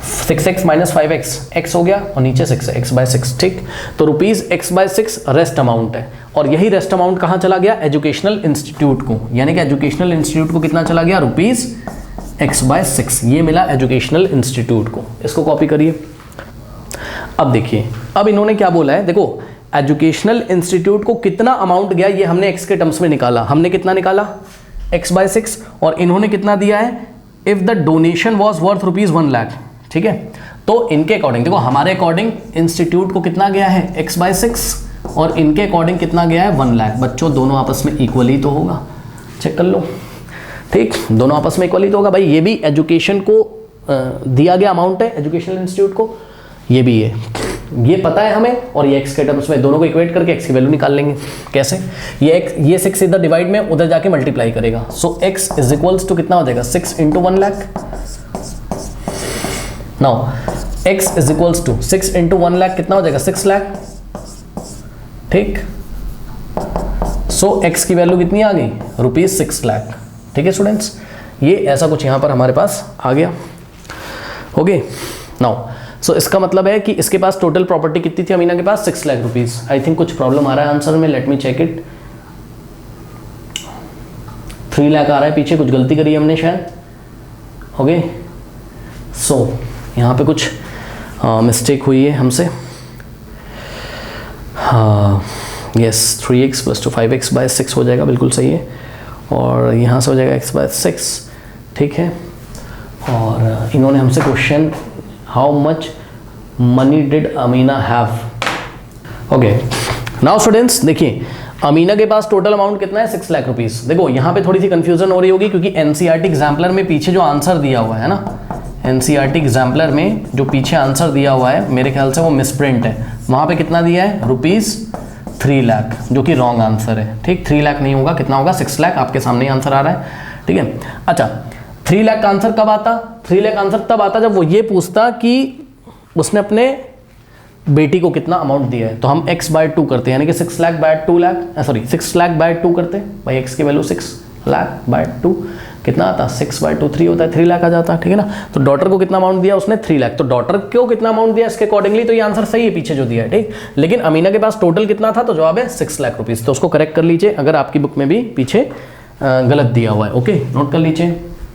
6x माइनस 5x, x हो गया और नीचे 6 है, x/6, ठीक। तो रुपीज x/6 रेस्ट अमाउंट है, और यही रेस्ट अमाउंट कहाँ चला गया, एजुकेशनल इंस्टीट्यूट को, यानी कि एजुकेशनल इंस्टीट्यूट को कितना चला गया रुपीज x/6, ये मिला एजुकेशनल इंस्टीट्यूट को। इसको कॉपी करिए। अब देखिए, अब इन्होंने क्या बोला है, देखो एजुकेशनल इंस्टीट्यूट को कितना अमाउंट गया ये हमने x के टर्म्स में निकाला, हमने कितना निकाला x/6, और इन्होंने कितना दिया है, if the donation was worth ₹1 lakh, ठीक है। तो इनके अकॉर्डिंग देखो, हमारे अकॉर्डिंग इंस्टीट्यूट को कितना गया है x/6 और इनके अकॉर्डिंग कितना गया है 1 लाख। बच्चों दोनों आपस में इक्वल ही तो होगा, चेक कर लो, ठीक, दोनों आपस में इक्वल ही तो होगा भाई। ये भी एजुकेशन को दिया गया अमाउंट है एजुकेशनल इंस्टीट्यूट को, ये भी है, ये पता है हमें, और ये x के टर्म्स में दोनों को इक्वेट करके x की वैल्यू निकाल लेंगे। कैसे, ये 6 इधर डिवाइड में उधर जाके मल्टीप्लाई करेगा, so x is equals to कितना हो जाएगा 6 × 1 lakh. Now x is equals to 6 × 1 lakh कितना हो जाएगा 6 लाख, ठीक। सो x की वैल्यू कितनी आ गई ₹6 लाख, ठीक है स्टूडेंट्स। ये ऐसा कुछ यहाँ पर हमारे पास आ गया। ओके, नाउ सो इसका मतलब है कि इसके पास टोटल प्रॉपर्टी कितनी थी अमीना के पास 6 लाख रुपीज। आई थिंक कुछ प्रॉब्लम आ रहा है आंसर में, let me check it. 3 lakh आ रहा है, पीछे कुछ गलती करी हमने शायद। ओके, सो यहाँ पे कुछ मिस्टेक हुई है हमसे। हाँ yes 3x plus two 5x bye 6 हो जाएगा, बिल्कुल सही है। और यहाँ से हो जाएगा x बाय 6, ठीक है। और इन्होंने हमसे question how much money did Amina have. Okay now students देखिए, अमीना के पास टोटल अमाउंट कितना है 6 लाख रुपीज़। देखो यहाँ पे थोड़ी सी कंफ्यूजन हो रही होगी क्योंकि एनसीईआरटी एग्जाम्पलर में पीछे जो आंसर दिया हुआ है ना, एनसीईआरटी एग्जाम्पलर में जो पीछे आंसर दिया हुआ है मेरे ख्याल से वो मिसप्रिंट है। वहाँ पे कितना दिया है ₹3 लाख, जो कि रॉन्ग आंसर है, ठीक। 3 लाख नहीं होगा, कितना होगा 6 लाख, आपके सामने ही आंसर आ रहा है, ठीक है। अच्छा 3 लाख का आंसर कब आता? 3 लाख आंसर तब आता जब वो ये पूछता कि उसने अपने बेटी को कितना अमाउंट दिया है। तो हम x बाय 2 करते हैं, यानी कि 6 lakh by 2 lakh, sorry 6 lakh by 2 करते हैं, भाई x की वैल्यू 6 लाख बाय 2 कितना आता? 6 बाय 2 3 होता है, 3 लाख आ जाता है, ठीक है ना। तो डॉटर को कितना अमाउंट दिया उसने? 3 लाख। तो डॉटर को कितना अमाउंट दिया इसके अकॉर्डिंगली तो ये आंसर सही है पीछे जो दिया है, ठीक। लेकिन अमीना के पास टोटल कितना था? तो जवाब है 6 लाख रुपीज़। तो उसको करेक्ट कर लीजिए अगर आपकी बुक में भी पीछे गलत दिया हुआ है। ओके नोट कर लीजिए।